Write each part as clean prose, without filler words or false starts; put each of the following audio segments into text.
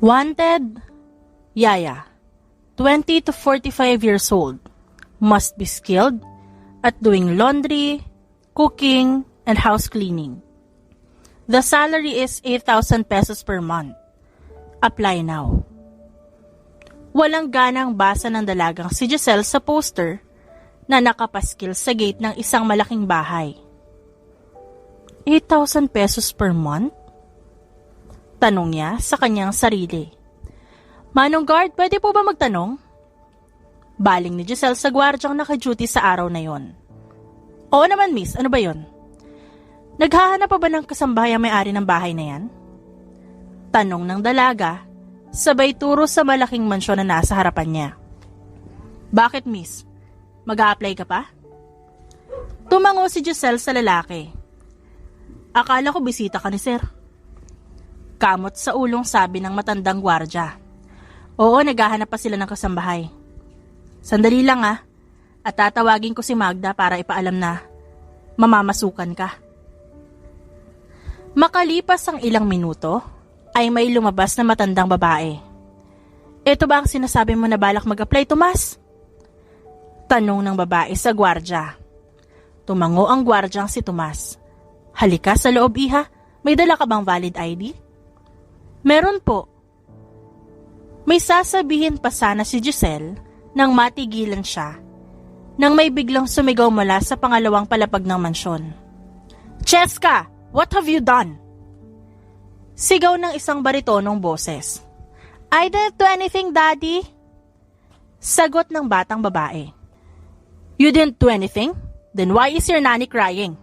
Wanted, Yaya, 20 to 45 years old, must be skilled at doing laundry, cooking, and house cleaning. The salary is 8,000 pesos per month. Apply now. Walang ganang basa ng dalagang si Giselle sa poster na nakapaskil sa gate ng isang malaking bahay. 8,000 pesos per month? Tanong niya sa kanyang sarili. Manong guard, pwede po ba magtanong? Baling ni Giselle sa gwardyang naka-duty sa araw na yon. Oo naman miss, ano ba yon? Naghahanap pa ba ng kasambahay ang may-ari ng bahay na yan? Tanong ng dalaga, sabay turo sa malaking mansyon na nasa harapan niya. Bakit miss? Mag-a-apply ka pa? Tumango si Giselle sa lalaki. Akala ko bisita ka ni sir. Kamot sa ulong sabi ng matandang gwardya. Oo, naghahanap pa sila ng kasambahay. Sandali lang at tatawagin ko si Magda para ipaalam na mamamasukan ka. Makalipas ang ilang minuto, ay may lumabas na matandang babae. Ito ba ang sinasabi mo na balak mag-apply, Tomas? Tanong ng babae sa gwardya. Tumango ang gwardyang si Tomas. Halika sa loob, iha. May dala ka bang valid ID? Meron po. May sasabihin pa sana si Giselle nang matigilan siya nang may biglang sumigaw mula sa pangalawang palapag ng mansyon. Cheska, what have you done? Sigaw ng isang baritonong boses. I didn't do anything, Daddy. Sagot ng batang babae. You didn't do anything? Then why is your nanny crying?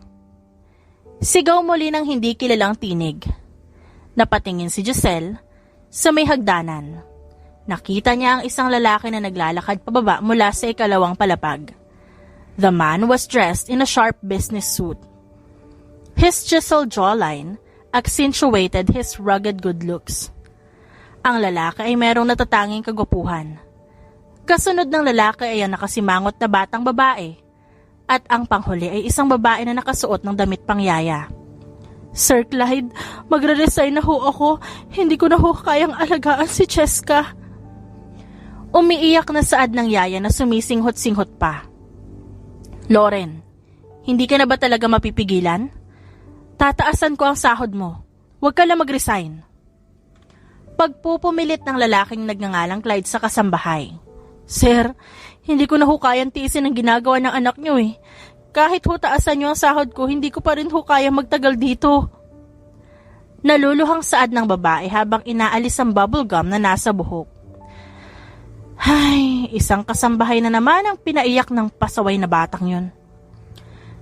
Sigaw muli ng hindi kilalang tinig. Napatingin si Giselle sa may hagdanan. Nakita niya ang isang lalaki na naglalakad pababa mula sa ikalawang palapag. The man was dressed in a sharp business suit. His chiseled jawline accentuated his rugged good looks. Ang lalaki ay merong natatanging kagwapuhan. Kasunod ng lalaki ay ang nakasimangot na batang babae at ang panghuli ay isang babae na nakasuot ng damit pangyaya. Sir Clyde, magre-resign na ho ako. Hindi ko na ho kayang alagaan si Cheska. Umiiyak na saad ng yaya na sumisinghot-singhot pa. Lauren, hindi ka na ba talaga mapipigilan? Tataasan ko ang sahod mo. Huwag ka lang mag-resign. Pagpupumilit ng lalaking nagngangalang Clyde sa kasambahay. Sir, hindi ko na ho kayang tiisin ang ginagawa ng anak niyo eh. Kahit ho taasan niyo ang sahod ko, hindi ko pa rin ho kaya magtagal dito. Naluluhang saad ng babae habang inaalis ang bubblegum na nasa buhok. Ay, isang kasambahay na naman ang pinaiyak ng pasaway na batang yun.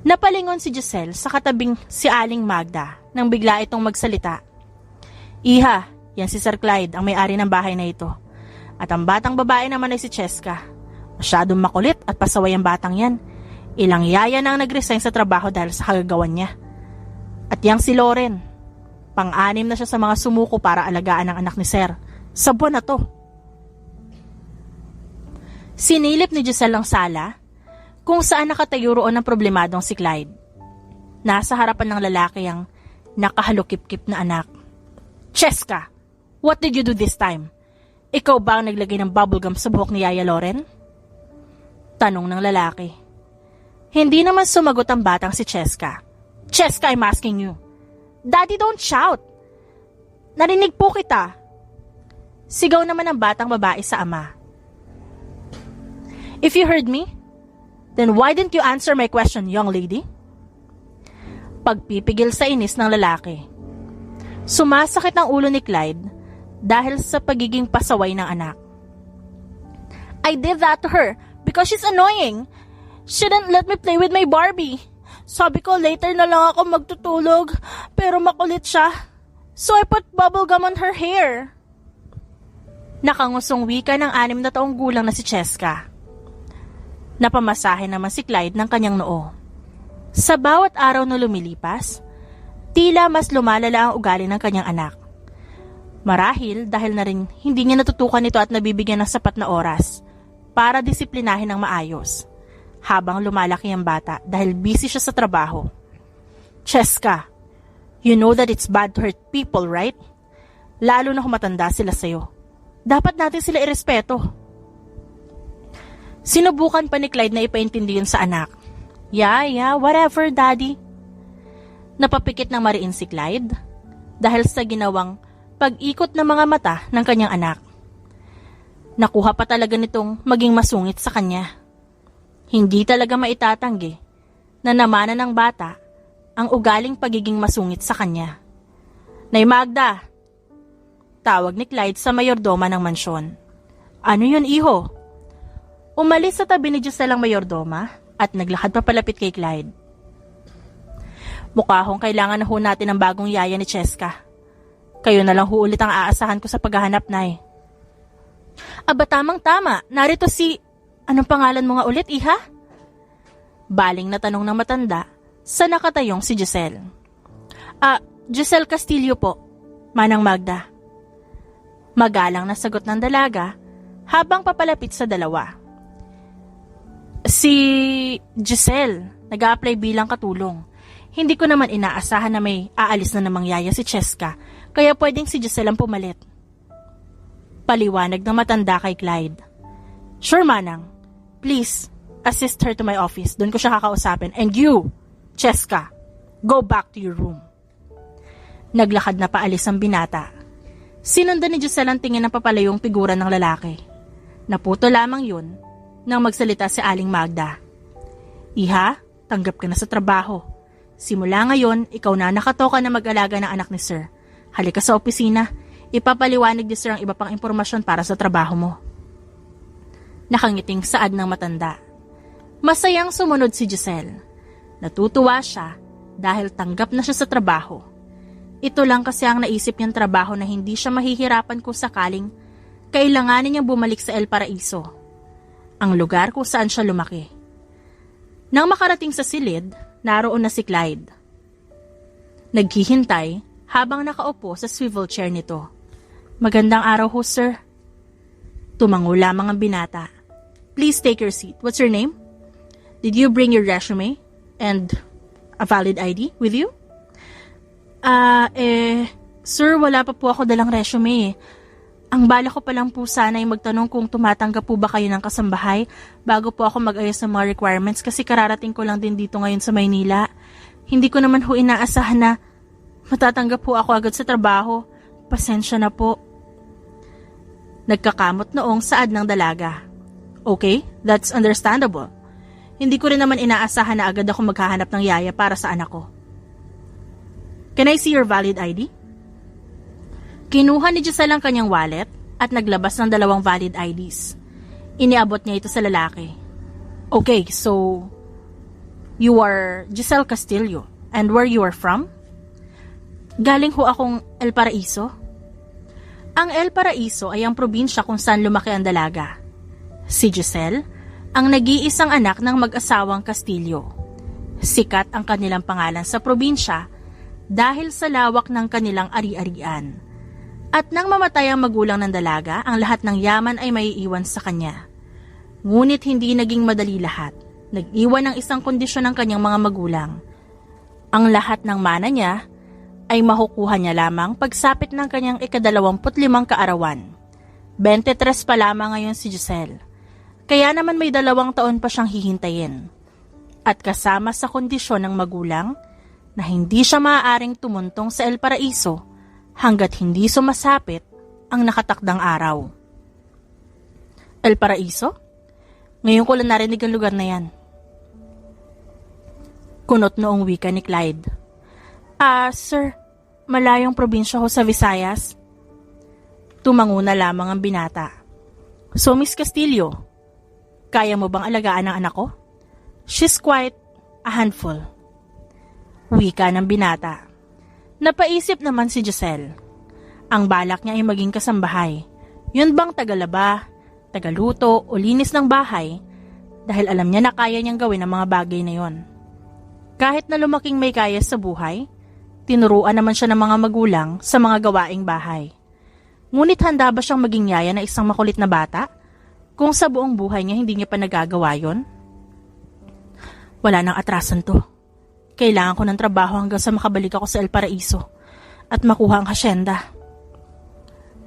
Napalingon si Giselle sa katabing si Aling Magda nang bigla itong magsalita. Iha, yan si Sir Clyde, ang may-ari ng bahay na ito. At ang batang babae naman ay si Cheska. Masyadong makulit at pasaway ang batang yan. Ilang yaya na ang nag-resign sa trabaho dahil sa kagagawan niya. At yang si Lauren, pang-anim na siya sa mga sumuko para alagaan ang anak ni Sir. Sa buwan na to. Sinilip ni Giselle ang sala kung saan nakatayo roon ang problemadong si Clyde. Nasa harapan ng lalaki ang nakahalukip-kip na anak. Cheska, what did you do this time? Ikaw ba ang naglagay ng bubblegum sa buhok ni Yaya Lauren? Tanong ng lalaki. Hindi naman sumagot ang batang si Cheska. Cheska, I'm asking you. Daddy, don't shout. Narinig po kita. Sigaw naman ang batang babae sa ama. If you heard me, then why didn't you answer my question, young lady? Pagpipigil sa inis ng lalaki. Sumasakit ang ulo ni Clyde dahil sa pagiging pasaway ng anak. I did that to her because she's annoying. She didn't let me play with my Barbie. Sabi ko later na lang ako magtutulog, pero makulit siya. So I put bubblegum on her hair. Nakangusong wika ng 6 na taong gulang na si Cheska. Napamasahe naman si Clyde ng kanyang noo. Sa bawat araw na lumilipas, tila mas lumalala ang ugali ng kanyang anak. Marahil dahil na rin hindi niya natutukan ito at nabibigyan ng sapat na oras para disiplinahin ng maayos. Habang lumalaki ang bata dahil busy siya sa trabaho. Cheska, you know that it's bad to hurt people, right? Lalo na kung matanda sila sa'yo. Dapat natin sila irespeto. Sinubukan pa ni Clyde na ipaintindi yun sa anak. Yeah, whatever, Daddy. Napapikit ng mariin si Clyde dahil sa ginawang pag-ikot ng mga mata ng kanyang anak. Nakuha pa talaga nitong maging masungit sa kanya. Hindi talaga maitatanggi na namana ng bata ang ugaling pagiging masungit sa kanya. Nay Magda, tawag ni Clyde sa mayordoma ng mansyon. Ano yun, iho? Umalis sa tabi ni Giselle ang mayordoma at naglakad papalapit kay Clyde. Mukha hong kailangan na ho natin ng bagong yaya ni Cheska. Kayo na lang ho ulit ang aasahan ko sa paghahanap, Nay. Aba, tamang-tama. Narito si... Anong pangalan mo nga ulit, iha? Baling na tanong ng matanda sa nakatayong si Giselle. Giselle Castillo po, Manang Magda. Magalang na sagot ng dalaga habang papalapit sa dalawa. Si Giselle, nag-a-apply bilang katulong. Hindi ko naman inaasahan na may aalis na namang yaya si Cheska, kaya pwedeng si Giselle ang pumalit. Paliwanag ng matanda kay Clyde. Sure, Manang. Please, assist her to my office. Doon ko siya kakausapin. And you, Cheska, go back to your room. Naglakad na paalis ang binata. Sinundan ni Giselle ang tingin ng papalayong figura ng lalaki. Naputo lamang yun nang magsalita si Aling Magda. Iha, tanggap ka na sa trabaho. Simula ngayon, ikaw na nakatoka na mag-alaga ng anak ni Sir. Halika sa opisina, ipapaliwanag ni Sir ang iba pang impormasyon para sa trabaho mo. Nakangiting saad ng matanda. Masayang sumunod si Giselle. Natutuwa siya dahil tanggap na siya sa trabaho. Ito lang kasi ang naisip niyang trabaho na hindi siya mahihirapan kung sakaling kailanganin niyang bumalik sa El Paraiso, ang lugar kung saan siya lumaki. Nang makarating sa silid, naroon na si Clyde. Naghihintay habang nakaupo sa swivel chair nito. Magandang araw ho, sir. Tumango lamang ang binata. Please take your seat. What's your name? Did you bring your resume and a valid ID with you? Sir, wala pa po ako dalang resume. Ang bala ko pa lang po sana ay magtanong kung tumatanggap po ba kayo ng kasambahay bago po ako mag-ayos ng mga requirements kasi kararating ko lang din dito ngayon sa Maynila. Hindi ko naman ho inaasahan na matatanggap po ako agad sa trabaho. Pasensya na po. Nagkakamot noong saad ng dalaga. Okay, that's understandable. Hindi ko rin naman inaasahan na agad ako maghahanap ng yaya para sa anak ko. Can I see your valid ID? Kinuha ni Giselle ang kanyang wallet at naglabas ng 2 valid IDs. Iniabot niya ito sa lalaki. Okay, so you are Giselle Castillo and where you are from? Galing ho akong El Paraiso. Ang El Paraiso ay ang probinsya kung saan lumaki ang dalaga. Si Giselle, ang nag-iisang anak ng mag-asawang Castillo. Sikat ang kanilang pangalan sa probinsya dahil sa lawak ng kanilang ari-arian. At nang mamatay ang magulang ng dalaga, ang lahat ng yaman ay maiiwan sa kanya. Ngunit hindi naging madali lahat. Nag-iwan ng isang kondisyon ng kanyang mga magulang. Ang lahat ng mana niya ay makukuha niya lamang pagsapit ng kanyang ika-25 kaarawan. 23 pa lamang ngayon si Giselle. Kaya naman may 2 taon pa siyang hihintayin. At kasama sa kondisyon ng magulang na hindi siya maaaring tumuntong sa El Paraiso hanggat hindi sumasapit ang nakatakdang araw. El Paraiso? Ngayon ko lang narinig ang lugar na yan. Kunot noong wika ni Clyde. Sir, malayong probinsya ho sa Visayas. Tumango na lamang ang binata. So, Miss Castillo, kaya mo bang alagaan ang anak ko? She's quite a handful. Wika ng binata. Napaisip naman si Giselle. Ang balak niya ay maging kasambahay. Yun bang tagalaba, tagaluto o linis ng bahay dahil alam niya na kaya niyang gawin ang mga bagay na yon. Kahit na lumaking may kaya sa buhay, tinuruan naman siya ng mga magulang sa mga gawaing bahay. Ngunit handa ba siyang maging yaya na isang makulit na bata kung sa buong buhay niya hindi niya pa nagagawa yon? Wala nang atrasan to. Kailangan ko ng trabaho hanggang sa makabalik ako sa El Paraiso at makuha ang hasyenda.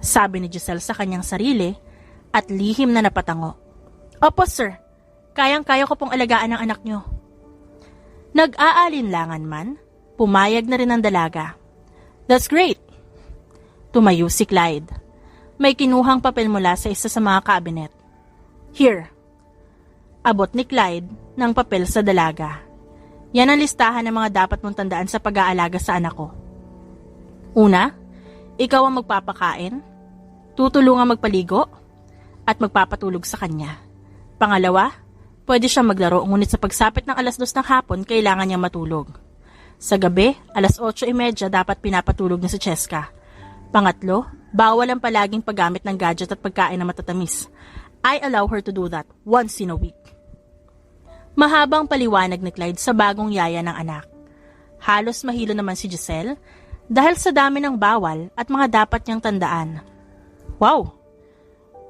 Sabi ni Giselle sa kanyang sarili at lihim na napatango. Opo sir, kayang-kaya ko pong alagaan ang anak nyo. Nag-aalinlangan man, pumayag na rin ang dalaga. That's great. Tumayo si Clyde. May kinuhang papel mula sa isa sa mga cabinet. Here. Abot ni Clyde ng papel sa dalaga. Yan ang listahan ng mga dapat mong tandaan sa pag-aalaga sa anak ko. Una, ikaw ang magpapakain, tutulungan magpaligo, at magpapatulog sa kanya. Pangalawa, pwede siyang maglaro ngunit sa pagsapit ng 2:00 ng hapon, kailangan niya matulog. Sa gabi, 8:30 dapat pinapatulog na si Cheska. Pangatlo, bawal ang palaging paggamit ng gadget at pagkain na matatamis. I allow her to do that once in a week. Mahabang paliwanag ni Clyde sa bagong yaya ng anak. Halos mahilo naman si Giselle dahil sa dami ng bawal at mga dapat niyang tandaan. Wow!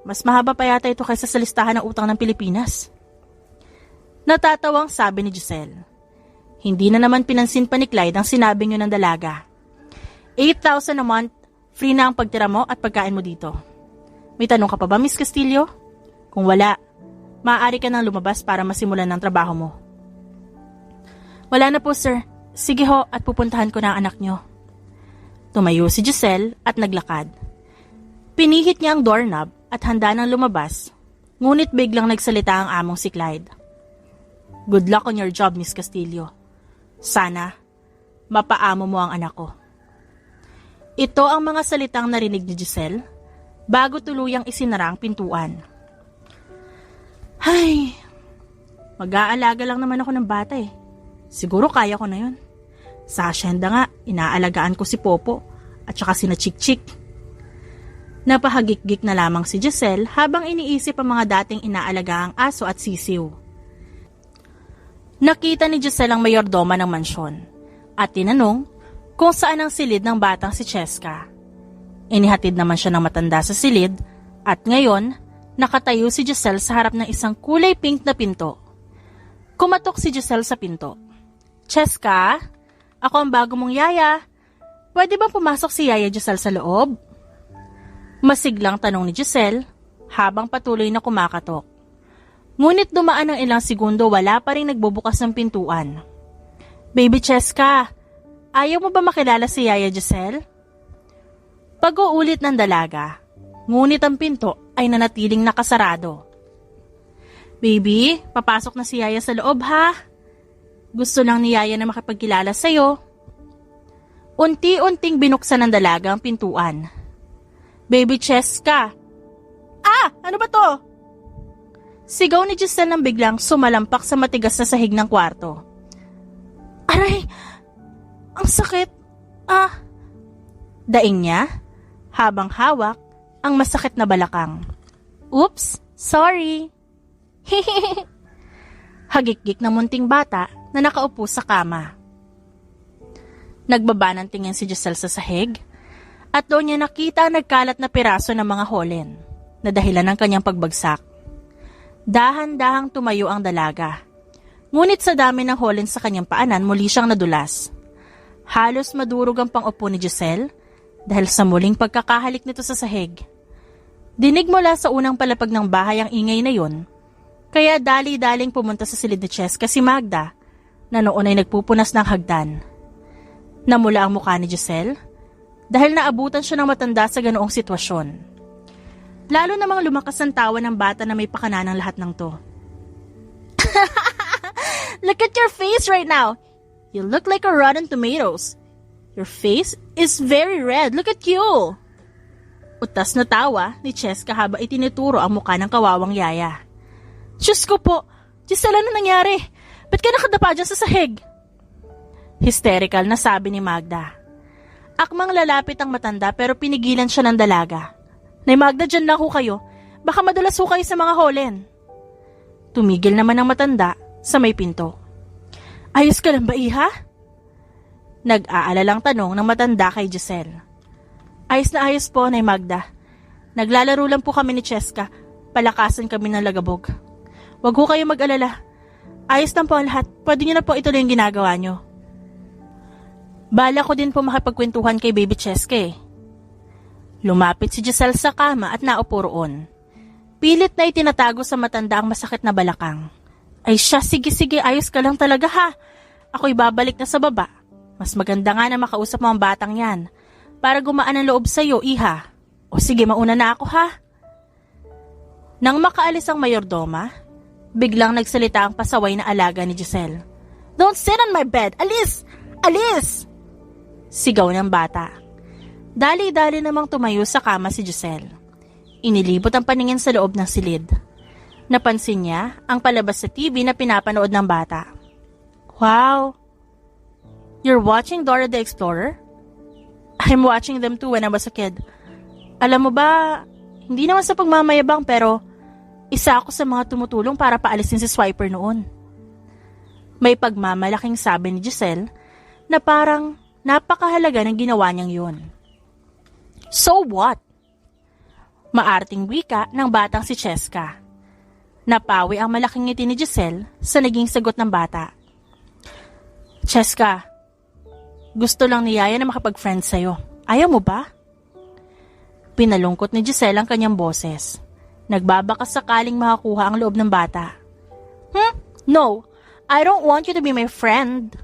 Mas mahaba pa yata ito kaysa sa listahan ng utang ng Pilipinas. Natatawang sabi ni Giselle. Hindi na naman pinansin pa ni Clyde ang sinabi niyo ng dalaga. 8,000 a month, free na ang pagtira mo at pagkain mo dito. May tanong ka pa ba, Miss Castillo? Kung wala, maaari ka nang lumabas para masimulan ng trabaho mo. Wala na po sir. Sige ho at pupuntahan ko na ang anak niyo. Tumayo si Giselle at naglakad. Pinihit niya ang doorknob at handa nang lumabas, ngunit biglang nagsalita ang among si Clyde. Good luck on your job, Miss Castillo. Sana, mapaamo mo ang anak ko. Ito ang mga salitang narinig ni Giselle bago tuluyang isinara ang pintuan. Ay, mag-aalaga lang naman ako ng bata eh. Siguro kaya ko na yun. Sa asyenda nga, inaalagaan ko si Popo at saka sina Chik-Chik. Napahagik-gik na lamang si Giselle habang iniisip ang mga dating inaalagaang aso at sisiw. Nakita ni Giselle ang mayordoma ng mansyon at tinanong kung saan ang silid ng batang si Cheska. Inihatid naman siya ng matanda sa silid at ngayon nakatayo si Giselle sa harap ng isang kulay pink na pinto. Kumatok si Giselle sa pinto. Cheska, ako ang bago mong yaya. Pwede bang pumasok si Yaya Giselle sa loob? Masiglang tanong ni Giselle habang patuloy na kumakatok. Ngunit dumaan ng ilang segundo wala pa rin nagbubukas ng pintuan. Baby Cheska, ayaw mo ba makilala si Yaya Giselle? Pag-uulit ng dalaga, ngunit ang pinto ay nanatiling nakasarado. Baby, papasok na si Yaya sa loob ha. Gusto lang ni Yaya na makipagkilala sa'yo. Unti-unting binuksan ng dalaga ang pintuan. Baby Cheska. Ano ba to? Sigaw ni Giselle nang biglang sumalampak sa matigas na sahig ng kwarto. Aray! Ang sakit! Daing niya habang hawak ang masakit na balakang. Oops! Sorry! Hagik-gik na munting bata na nakaupo sa kama. Nagbaba ng tingin si Giselle sa sahig at doon niya nakita ang nagkalat na piraso ng mga holen na dahilan ng kanyang pagbagsak. Dahan-dahang tumayo ang dalaga. Ngunit sa dami ng holen sa kanyang paanan, muli siyang nadulas. Halos madurog ang pang-upo ni Giselle dahil sa muling pagkakahalik nito sa sahig. Dinig mula sa unang palapag ng bahay ang ingay na yon, kaya dali-daling pumunta sa silid ni Cheska si Magda na noon ay nagpupunas ng hagdan. Namula ang mukha ni Giselle dahil naabutan siya ng matanda sa ganoong sitwasyon. Lalo namang lumakas ang tawa ng bata na may pakana ng lahat ng to. Look at your face right now. You look like a rotten tomatoes. Your face is very red. Look at you. Utas na tawa ni Cheska habang itinuturo ang mukha ng kawawang yaya. Diyos ko po, Giselle, ano nangyari? Ba't ka nakadapa dyan sa sahig? Hysterical na sabi ni Magda. Akmang lalapit ang matanda pero pinigilan siya ng dalaga. Nay Magda, dyan na ho kayo. Baka madalas ho kayo sa mga holen. Tumigil naman ang matanda sa may pinto. Ayos ka lang ba, iha? Nag-aalalang tanong ng matanda kay Giselle. Ayos na ayos po, Nay Magda. Naglalaro lang po kami ni Cheska. Palakasan kami ng lagabog. Wag ho kayo mag-alala. Ayos lang po ang lahat. Pwede niyo na po ituloy yung ginagawa niyo. Bala ko din po makipagkwentuhan kay Baby Cheska eh. Lumapit si Giselle sa kama at naupo roon. Pilit na itinatago sa matanda ang masakit na balakang. Ay siya, sige, ayos ka lang talaga ha. Ako'y babalik na sa baba. Mas maganda nga na makausap mo ang batang yan para gumaan ang loob sa'yo, iha. O sige, mauna na ako ha. Nang makaalis ang mayordoma, biglang nagsalita ang pasaway na alaga ni Giselle. Don't sit on my bed! Alis! Alis! Sigaw ng bata. Dali-dali namang tumayo sa kama si Giselle. Inilibot ang paningin sa loob ng silid. Napansin niya ang palabas sa TV na pinapanood ng bata. Wow! You're watching Dora the Explorer? I'm watching them too when I was a kid. Alam mo ba, hindi naman sa pagmamayabang pero isa ako sa mga tumutulong para paalisin si Swiper noon. May pagmamalaking sabi ni Giselle na parang napakahalaga ng ginawa niyang yun. So what? Maarting wika ng batang si Cheska. Napawi ang malaking ngiti ni Giselle sa naging sagot ng bata. Cheska, gusto lang ni Yaya na makapag-friend sa'yo. Ayaw mo ba? Pinalungkot ni Giselle ang kanyang boses. Nagbabakas sakaling makakuha ang loob ng bata. No, I don't want you to be my friend.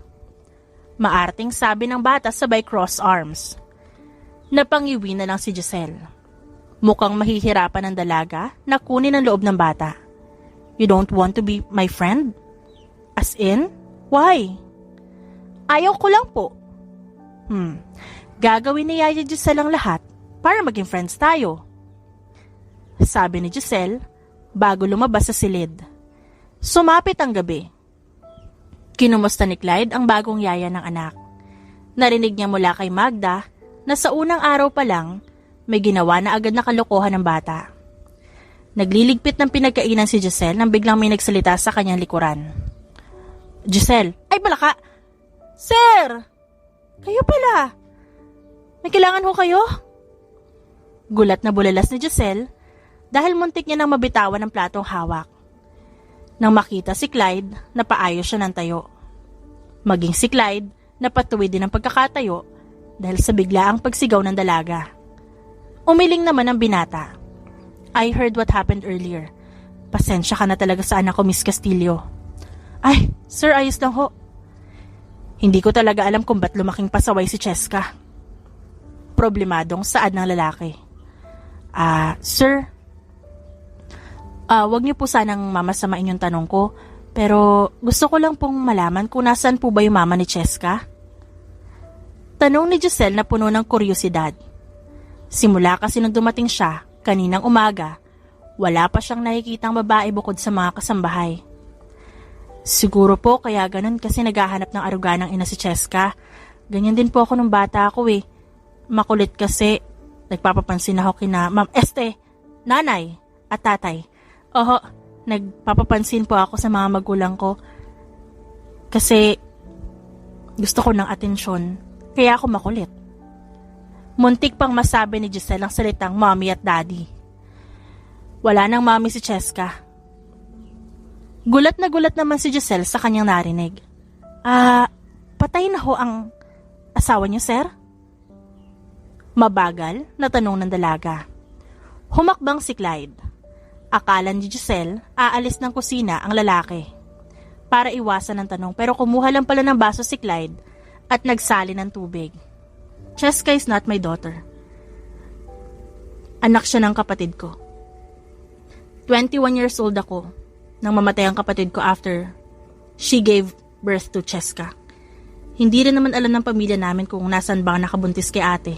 Maarting sabi ng bata sabay cross arms. Napangiwi na lang si Giselle. Mukhang mahihirapan ang dalaga na kunin ang loob ng bata. You don't want to be my friend? As in? Why? Ayaw ko lang po. Gagawin ni Yaya Giselle ang lahat para maging friends tayo. Sabi ni Giselle bago lumabas sa silid. Sumapit ang gabi. Kinumusta ni Clyde ang bagong yaya ng anak. Narinig niya mula kay Magda na sa unang araw pa lang may ginawa na agad na kalokohan ng bata. Nagliligpit ng pinagkainan si Giselle nang biglang may nagsalita sa kanyang likuran. Giselle, ay balaka! Sir! Kayo pala! May kailangan ho kayo? Gulat na bulalas ni Giselle dahil muntik niya nang mabitawan ng platong hawak. Nang makita si Clyde, napaayos siya ng tayo. Maging si Clyde, napatuwid din ang pagkakatayo dahil sa biglaang pagsigaw ng dalaga. Umiling naman ang binata. I heard what happened earlier. Pasensya ka na talaga sa anak ko, Miss Castillo. Ay, sir, ayos lang ho. Hindi ko talaga alam kung ba't lumaking pasaway si Cheska. Problemadong saad ng lalaki. Sir, wag niyo po sanang mamasamain yung tanong ko, pero gusto ko lang pong malaman kung nasaan po ba yung mama ni Cheska? Tanong ni Giselle na puno ng kuryosidad. Simula kasi nung dumating siya, kaninang umaga, wala pa siyang nakikitang babae bukod sa mga kasambahay. Siguro po kaya ganun kasi naghahanap ng aruga ng ina si Cheska. Ganyan din po ako nung bata ako eh. Makulit kasi, nagpapapansin ako kina nanay at tatay. Oho, nagpapapansin po ako sa mga magulang ko. Kasi gusto ko ng atensyon, kaya ako makulit. Muntik pang masabi ni Giselle ang salitang mommy at daddy. Wala nang mommy si Cheska. Gulat naman si Giselle sa kanyang narinig. Patay na ho ang asawa niyo, sir? Mabagal na tanong ng dalaga. Humakbang si Clyde. Akala ni Giselle aalis ng kusina ang lalaki para iwasan ang tanong pero kumuha lang pala ng baso si Clyde at nagsali ng tubig. Cheska is not my daughter. Anak siya ng kapatid ko. 21 years old ako nang mamatay ang kapatid ko after she gave birth to Cheska. Hindi rin naman alam ng pamilya namin kung nasaan ba nakabuntis kay ate.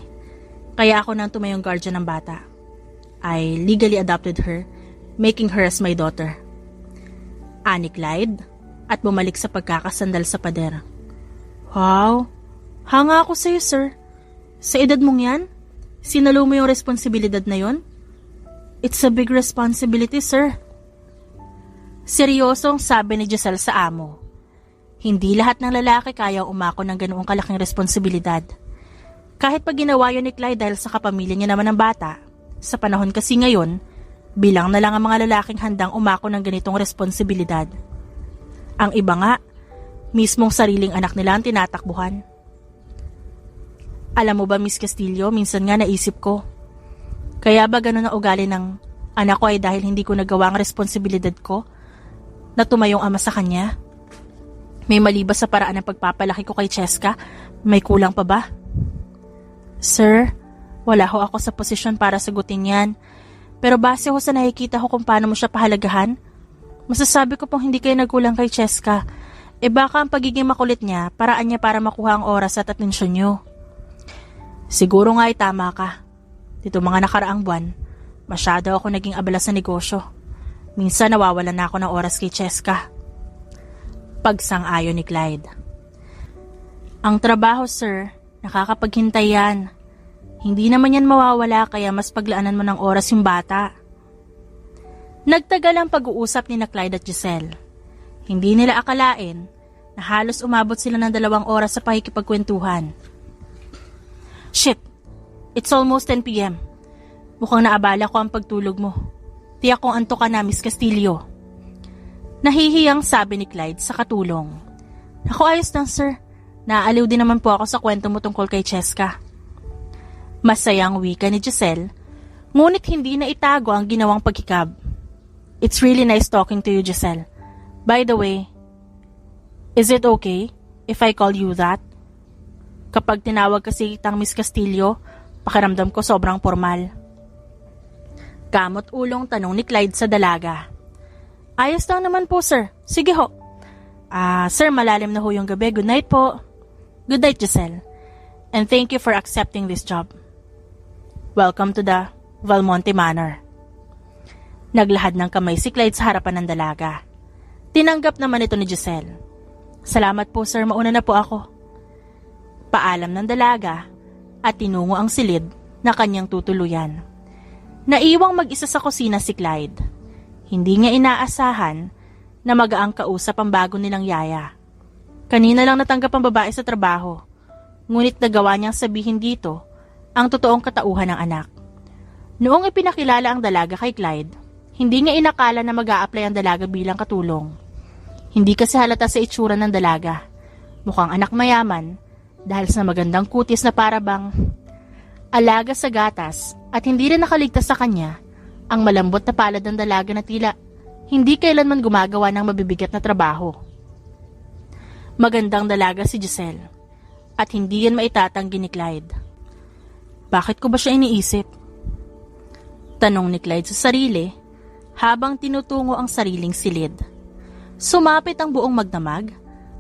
Kaya ako nang tumayong guardian ng bata. I legally adopted her, making her as my daughter. Ani Clyde at bumalik sa pagkakasandal sa pader. Wow, hanga ako sa'yo, sir. Sa edad mong yan, sinalo mo yung responsibilidad na yon? It's a big responsibility, sir. Seryosong sabi ni Giselle sa amo. Hindi lahat ng lalaki kayang umako ng ganoong kalaking responsibilidad. Kahit pag ginawa yun ni Clyde dahil sa kapamilya niya naman ng bata, sa panahon kasi ngayon, bilang na lang ang mga lalaking handang umako ng ganitong responsibilidad. Ang iba nga, mismong sariling anak nila ang tinatakbuhan. Alam mo ba, Miss Castillo, minsan nga naisip ko, Kaya ba ganun ang ugali ng anak ko ay dahil hindi ko nagawa ang responsibilidad ko na tumayong ama sa kanya? May mali ba sa paraan ng pagpapalaki ko kay Cheska? May kulang pa ba? Sir, wala ho ako sa posisyon para sagutin yan. Pero base ho sa nakikita ko kung paano mo siya pahalagahan, masasabi ko pong hindi kayo nagkulang kay Cheska. Baka ang pagiging makulit niya, paraan niya para makuha ang oras at atensyon niyo. Siguro nga ay tama ka. Dito mga nakaraang buwan, masyado ako naging abala sa negosyo. Minsan nawawalan na ako ng oras kay Cheska. Pagsang-ayon ni Clyde. Ang trabaho, sir, nakakapaghintay yan. Hindi naman yan mawawala kaya mas paglaanan mo ng oras yung bata. Nagtagal ang pag-uusap ni Clyde at Giselle. Hindi nila akalain na halos umabot sila ng 2 oras sa pakikipagkwentuhan. Shit! It's almost 10 p.m. Mukhang naabala ko ang pagtulog mo. Tiyak kong antok ka na, Miss Castillo. Nahihiyang sabi ni Clyde sa katulong. Ako ayos lang, sir. Naaaliw din naman po ako sa kwento mo tungkol kay Cheska. Masayang wika ni Giselle, ngunit hindi na itago ang ginawang paghikab. It's really nice talking to you, Giselle. By the way, is it okay if I call you that? Kapag tinawag kasi kitang Miss Castillo, pakiramdam ko sobrang formal. Kamot ulong tanong ni Clyde sa dalaga. Ayos lang naman po, sir. Sige ho. Sir, malalim na ho yung gabi. Good night po. Good night, Giselle. And thank you for accepting this job. Welcome to the Valmonte Manor. Naglahad ng kamay si Clyde sa harapan ng dalaga. Tinanggap naman ito ni Giselle. Salamat po, sir. Mauna na po ako. Paalam ng dalaga at tinungo ang silid na kanyang tutuluyan. Naiwang mag-isa sa kusina si Clyde. Hindi niya inaasahan na magaang kausap ang bago nilang yaya. Kanina lang natanggap ang babae sa trabaho, ngunit nagawa niyang sabihin dito ang totoong katauhan ng anak. Noong ipinakilala ang dalaga kay Clyde, hindi niya inakala na mag-a-apply ang dalaga bilang katulong. Hindi kasi halata sa itsura ng dalaga. Mukhang anak mayaman dahil sa magandang kutis na parabang alaga sa gatas at hindi rin nakaligtas sa kanya ang malambot na palad ng dalaga na tila hindi kailanman gumagawa ng mabibigat na trabaho. Magandang dalaga si Giselle at hindi yan maitatanggi ni Clyde. Bakit ko ba siya iniisip? Tanong ni Clyde sa sarili habang tinutungo ang sariling silid. Sumapit ang buong magdamag,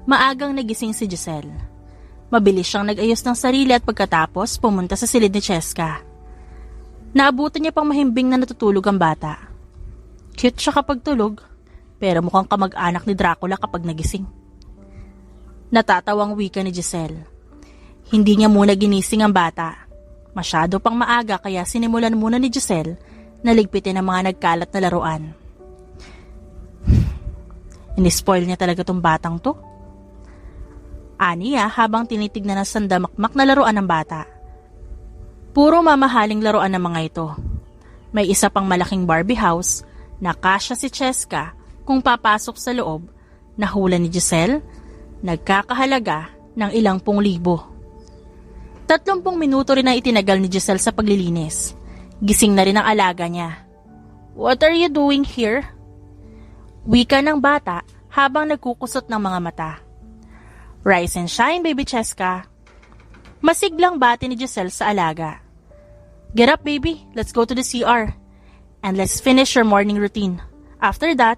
maagang nagising si Giselle. Mabilis siyang nag-ayos ng sarili at pagkatapos pumunta sa silid ni Cheska. Naabutan niya pang mahimbing na natutulog ang bata. Cute siya kapag tulog, pero mukhang kamag-anak ni Dracula kapag nagising. Natatawang wika ni Giselle. Hindi niya muna ginising ang bata. Masyado pang maaga kaya sinimulan muna ni Giselle na ligpitin ang mga nagkalat na laruan. Inispoil niya talaga tong batang to. Aniya habang tinitignan ng sandamakmak na laruan ng bata. Puro mamahaling laruan ng mga ito. May isa pang malaking Barbie house na kasya si Cheska kung papasok sa loob na hula ni Giselle, nagkakahalaga ng ilang pung libo. 30 minuto rin na itinagal ni Giselle sa paglilinis. Gising na rin ang alaga niya. What are you doing here? Wika ng bata habang nagkukusot ng mga mata. Rise and shine, baby Cheska. Masiglang bati ni Giselle sa alaga. Get up, baby. Let's go to the CR. And let's finish your morning routine. After that,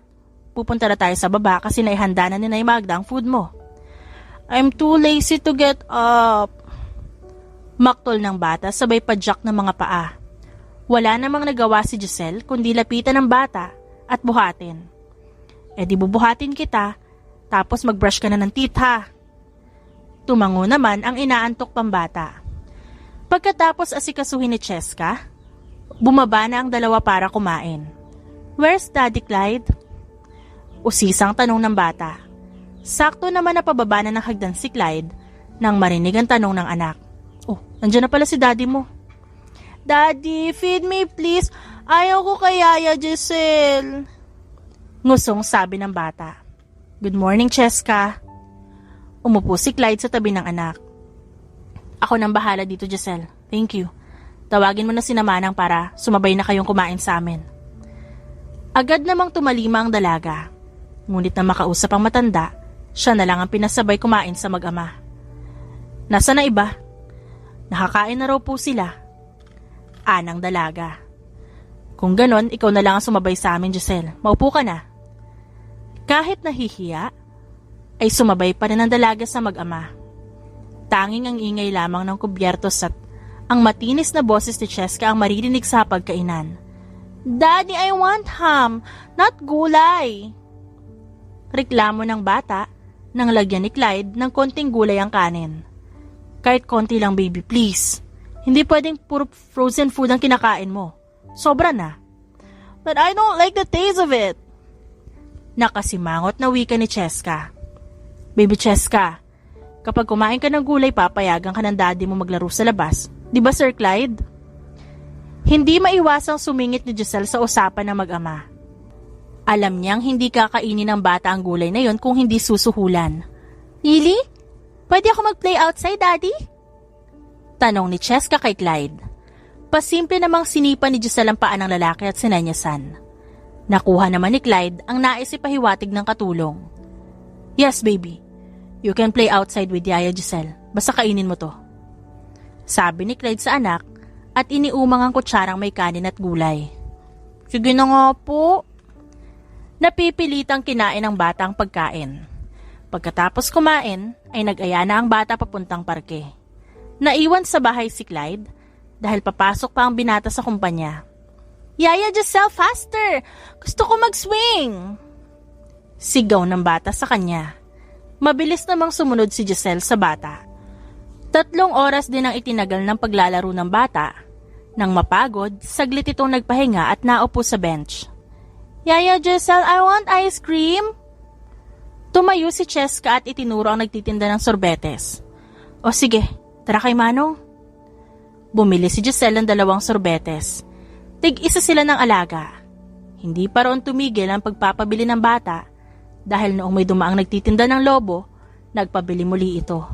pupunta na tayo sa baba kasi naihanda na ni Nay Magda ang food mo. I'm too lazy to get up. Maktol ng bata sabay padyak ng mga paa. Wala namang nagawa si Giselle kundi lapitan ng bata at buhatin. Di bubuhatin kita, tapos mag-brush ka na ng teeth ha. Tumango naman ang inaantok pang bata. Pagkatapos asikasuhin ni Cheska, bumaba na ang dalawa para kumain. Where's Daddy Clyde? Usisang tanong ng bata. Sakto naman na pababa na ng hagdan si Clyde nang marinig ang tanong ng anak. Oh, nandiyan na pala si Daddy mo. Daddy, feed me please. Ayaw ko kay Yaya Giselle. Ngusong sabi ng bata. Good morning, Cheska. Umupo si Clyde sa tabi ng anak. Ako nang bahala dito, Giselle. Thank you. Tawagin mo na si Manang para sumabay na kayong kumain sa amin. Agad namang tumalima ang dalaga. Ngunit na makausap ang matanda, siya na lang ang pinasabay kumain sa mag-ama. Nasa na iba? Nakakain na raw po sila. Anang dalaga. Kung ganon, ikaw na lang ang sumabay sa amin, Giselle. Maupo ka na. Kahit nahihiya, ay sumabay pa rin ang dalaga sa mag-ama. Tanging ang ingay lamang ng kubyertos at ang matinis na boses ni Cheska ang maririnig sa pagkainan. Daddy, I want ham, not gulay. Reklamo ng bata nang lagyan ni Clyde ng konting gulay ang kanin. Kahit konti lang, baby, please. Hindi pwedeng puro frozen food ang kinakain mo. Sobra na. But I don't like the taste of it. Nakasimangot na wika ni Cheska. Baby Cheska, kapag kumain ka ng gulay, papayagan ka ng daddy mo maglaro sa labas. Di ba, Sir Clyde? Hindi maiwasang sumingit ni Giselle sa usapan ng mag-ama. Alam niyang hindi kakainin ng bata ang gulay na yon kung hindi susuhulan. Really? Pwede ako mag-play outside, Daddy? Tanong ni Cheska kay Clyde. Pasimple namang sinipa ni Giselle ang paa ng lalaki at sinenyasan. Nakuha naman ni Clyde ang nais ipahiwatig ng katulong. Yes, baby. You can play outside with Yaya Giselle. Basta kainin mo to. Sabi ni Clyde sa anak at iniumang ang kutsarang may kanin at gulay. Sige na nga po. Napipilitang kinain ng bata ang pagkain. Pagkatapos kumain, ay nag-aya na ang bata papuntang parke. Naiwan sa bahay si Clyde dahil papasok pa ang binata sa kumpanya. Yaya Giselle, faster! Gusto ko mag-swing! Sigaw ng bata sa kanya. Mabilis namang sumunod si Giselle sa bata. 3 oras din ang itinagal ng paglalaro ng bata. Nang mapagod, saglit itong nagpahinga at naupo sa bench. Yaya Giselle, I want ice cream! Tumayo si Cheska at itinuro ang nagtitinda ng sorbetes. O sige, tara kay Manong. Bumili si Giselle ng 2 sorbetes. Tig-isa sila ng alaga. Hindi pa roon tumigil ang pagpapabili ng bata dahil noong may dumaang nagtitinda ng lobo, nagpabili muli ito.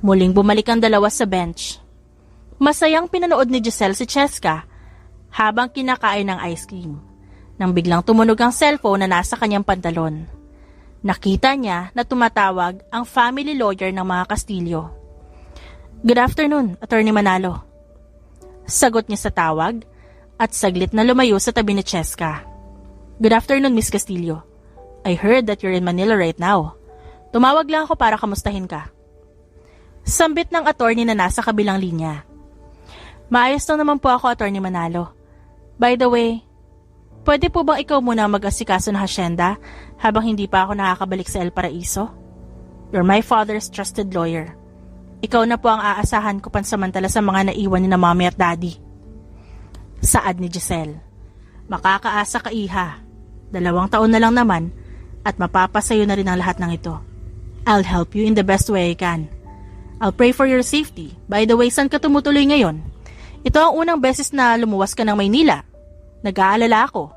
Muling bumalik ang 2 sa bench. Masayang pinanood ni Giselle si Cheska habang kinakain ng ice cream. Nang biglang tumunog ang cellphone na nasa kanyang pantalon. Nakita niya na tumatawag ang family lawyer ng mga Castillo. Good afternoon, Attorney Manalo. Sagot niya sa tawag at saglit na lumayo sa tabi ni Cheska. Good afternoon, Miss Castillo. I heard that you're in Manila right now. Tumawag lang ako para kamustahin ka. Sambit ng attorney na nasa kabilang linya. Maayos lang naman po ako, Attorney Manalo. By the way, pwede po bang ikaw muna mag-asikaso ng hasyenda habang hindi pa ako nakakabalik sa El Paraiso? You're my father's trusted lawyer. Ikaw na po ang aasahan ko pansamantala sa mga naiwan ni na mommy at daddy. Saad ni Giselle. Makakaasa ka, iha. 2 taon na lang naman at mapapasayo na rin ang lahat ng ito. I'll help you in the best way I can. I'll pray for your safety. By the way, saan ka tumutuloy ngayon? Ito ang unang beses na lumuwas ka ng Maynila. Nag-aalala ako.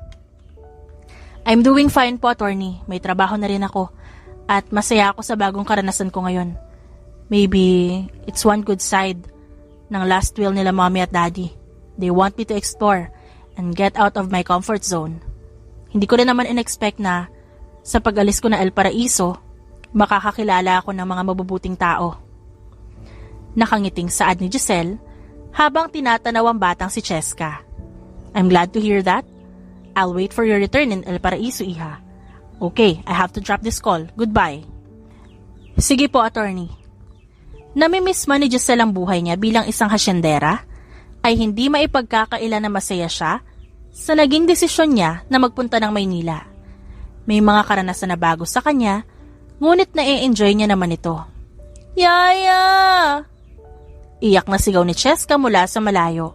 I'm doing fine po, attorney. May trabaho na rin ako. At masaya ako sa bagong karanasan ko ngayon. Maybe it's one good side ng last will nila mommy at daddy. They want me to explore and get out of my comfort zone. Hindi ko rin naman in-expect na sa pag-alis ko na El Paraiso, makakakilala ako ng mga mabubuting tao. Nakangiting saad ni Giselle habang tinatanaw ang batang si Cheska. I'm glad to hear that. I'll wait for your return in El Paraiso, iha. Okay, I have to drop this call. Goodbye. Sige po, attorney. Namimiss man ni Giselle ang buhay niya bilang isang hasyendera, ay hindi maipagkakaila na masaya siya sa naging desisyon niya na magpunta ng Maynila. May mga karanasan na bago sa kanya, ngunit na-e-enjoy niya naman ito. Yaya! Iyak na sigaw ni Cheska mula sa malayo.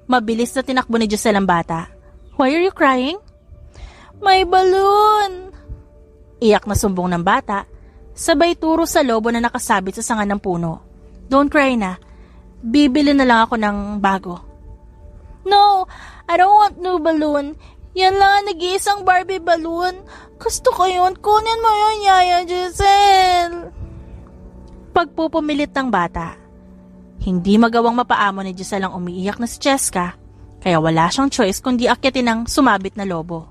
Mabilis na tinakbo ni Giselle ang bata. Why are you crying? My balloon! Iyak na sumbong ng bata, sabay turo sa lobo na nakasabit sa sanga ng puno. Don't cry na. Bibili na lang ako ng bago. No, I don't want new balloon. Yan lang ang nag-iisang Barbie balloon. Gusto ko yun. Kunin mo yun, Yaya Giselle. Pagpupumilit ng bata. Hindi magawang mapaamo ni Giselle ang umiiyak na si Cheska, kaya wala siyang choice kundi akyatin ang sumabit na lobo.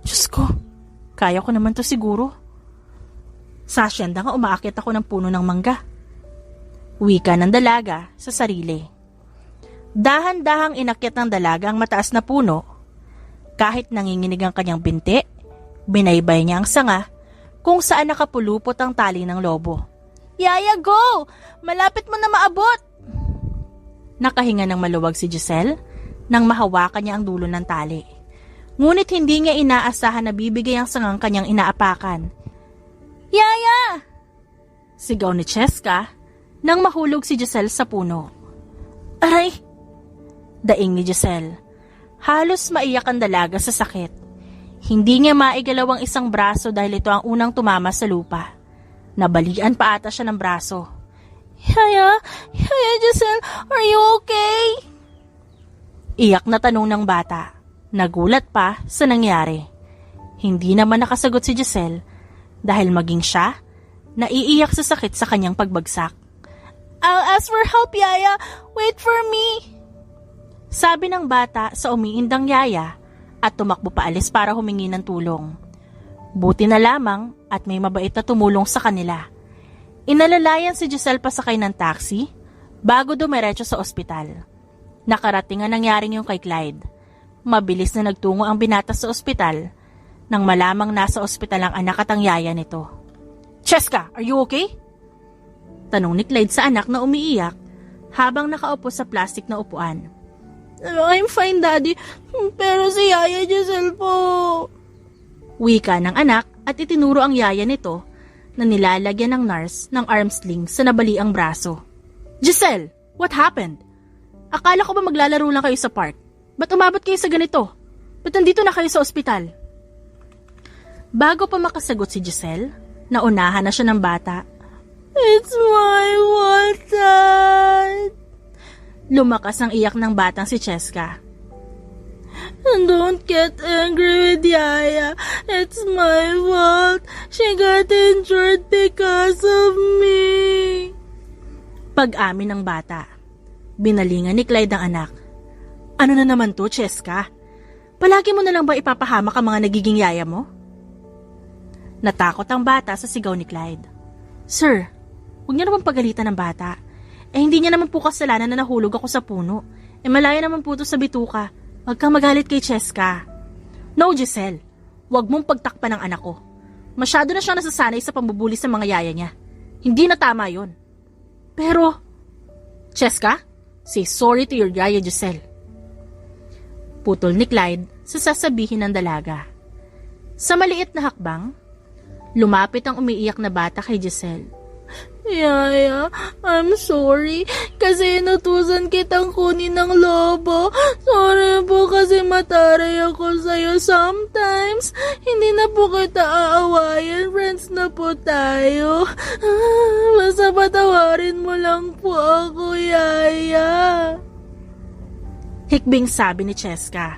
Diyos ko, kaya ko naman to siguro. Sa asyenda nga umaakyat ako ng puno ng mangga. Wika ng dalaga sa sarili. Dahan-dahang inakyat ng dalaga ang mataas na puno. Kahit nanginginig ang kanyang binti, binaybay niya ang sanga kung saan nakapulupot ang tali ng lobo. Yaya, go! Malapit mo na maabot! Nakahinga ng maluwag si Giselle nang mahawakan niya ang dulo ng tali. Ngunit hindi niya inaasahan na bibigay ang sangang kanyang inaapakan. Yaya! Sigaw ni Cheska nang mahulog si Giselle sa puno. Aray! Daing ni Giselle. Halos maiyak ang dalaga sa sakit. Hindi niya maigalaw ang isang braso dahil ito ang unang tumama sa lupa. Nabalian pa ata siya ng braso. Yaya Giselle, are you okay? Iyak na tanong ng bata. Nagulat pa sa nangyari. Hindi naman nakasagot si Giselle dahil maging siya, naiiyak sa sakit sa kanyang pagbagsak. I'll ask for help, Yaya. Wait for me. Sabi ng bata sa umiindang yaya at tumakbo paalis para humingi ng tulong. Buti na lamang at may mabait na tumulong sa kanila. Inalalayan si Giselle pasakay ng taxi bago dumiretso sa ospital. Nakarating ang nangyaring yung kay Clyde. Mabilis na nagtungo ang binata sa ospital nang malamang nasa ospital ang anak at ang yaya nito. Cheska, are you okay? Tanong ni Clyde sa anak na umiiyak habang nakaupo sa plastic na upuan. I'm fine, Daddy. Pero si Yaya Giselle po. Wika ng anak at itinuro ang yaya nito na nilalagyan ng nurse ng arm sling sa nabaliang braso. Giselle, what happened? Akala ko ba maglalaro lang kayo sa park? Ba't umabot kayo sa ganito? Ba't nandito na kayo sa ospital? Bago pa makasagot si Giselle, naunahan na siya ng bata. It's my fault, Dad. Lumakas ang iyak ng batang si Cheska. Don't get angry with Yaya. It's my fault. She got injured because of me. Pag-amin ng bata. Binalingan ni Clyde ang anak. Ano na naman to, Cheska? Palagi mo na lang ba ipapahamak ang mga nagiging yaya mo? Natakot ang bata sa sigaw ni Clyde. Sir, huwag niyo naman pagalitan ng bata. Hindi niya naman po kasalanan na nahulog ako sa puno. Malaya naman po ito sa bituka. Huwag kang magalit kay Cheska. No, Giselle. Huwag mong pagtakpan ng anak ko. Masyado na siyang nasasanay sa pambubuli sa mga yaya niya. Hindi na tama yun. Pero, Cheska, say sorry to your yaya Giselle. Putol ni Clyde sa sasabihin ng dalaga. Sa maliit na hakbang, lumapit ang umiiyak na bata kay Giselle. Yaya, I'm sorry kasi inutusan kitang kunin ng lobo. Sorry po kasi mataray ako sa'yo sometimes. Hindi na po kita aawayan, friends na po tayo. Basta patawarin mo lang po ako, Yaya. Hikbing sabi ni Cheska.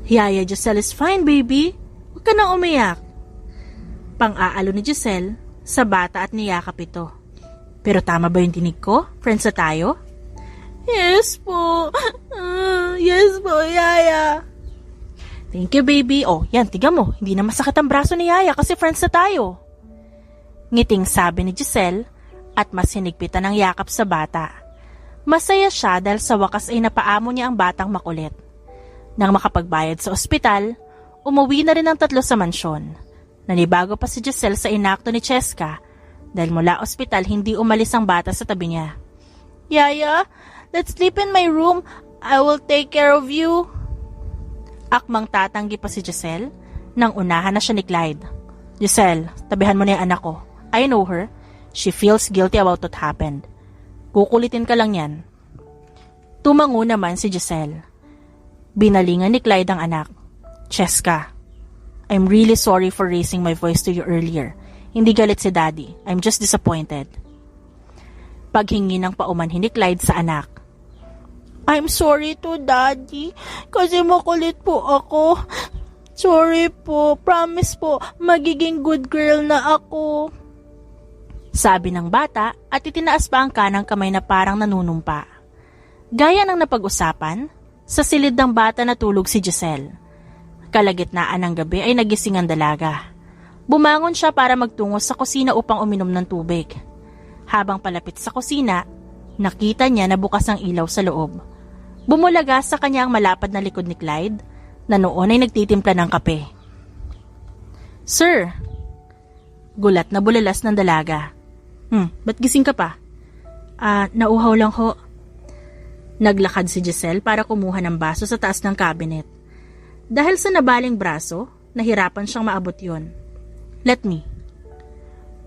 Yaya, Giselle is fine, baby. Huwag ka nang umiyak. Pang-aalo ni Giselle sa bata at niyakap ito. Pero tama ba yung tinig ko? Friends na tayo? Yes po. Yes po, Yaya. Thank you, baby. Oh, yan, tiga mo. Hindi na masakit ang braso ni Yaya kasi friends na tayo. Ngiting sabi ni Giselle at mas hinigpitan ang yakap sa bata. Masaya siya dahil sa wakas ay napaamo niya ang batang makulit. Nang makapagbayad sa ospital, umuwi na rin ang tatlo sa mansyon. Nanibago pa si Giselle sa inakto ni Cheska dahil mula ospital hindi umalis ang bata sa tabi niya. Yaya, let's sleep in my room. I will take care of you. Akmang tatanggi pa si Giselle nang unahan na siya ni Clyde. Giselle, tabihan mo na yung anak ko. I know her. She feels guilty about what happened. Kukulitin ka lang yan. Tumango naman si Giselle. Binalingan ni Clyde ang anak. Cheska, I'm really sorry for raising my voice to you earlier. Hindi galit si Daddy. I'm just disappointed. Paghingi ng paumanhin ni Clyde sa anak. I'm sorry to Daddy kasi makulit po ako. Sorry po. Promise po, magiging good girl na ako. Sabi ng bata at itinaas pa ang kanang kamay na parang nanunumpa. Gaya ng napag-usapan, sa silid ng bata natulog si Giselle. Kalagitnaan ng gabi ay nagising ang dalaga. Bumangon siya para magtungo sa kusina upang uminom ng tubig. Habang palapit sa kusina, nakita niya na bukas ang ilaw sa loob. Bumulaga sa kanya ang malapad na likod ni Clyde na noon ay nagtitimpla ng kape. "Sir!" Gulat na bulalas ng dalaga. Ba't gising ka pa?" Nauhaw lang ho." Naglakad si Giselle para kumuha ng baso sa taas ng cabinet. Dahil sa nabaling braso, nahirapan siyang maabot yon. "Let me."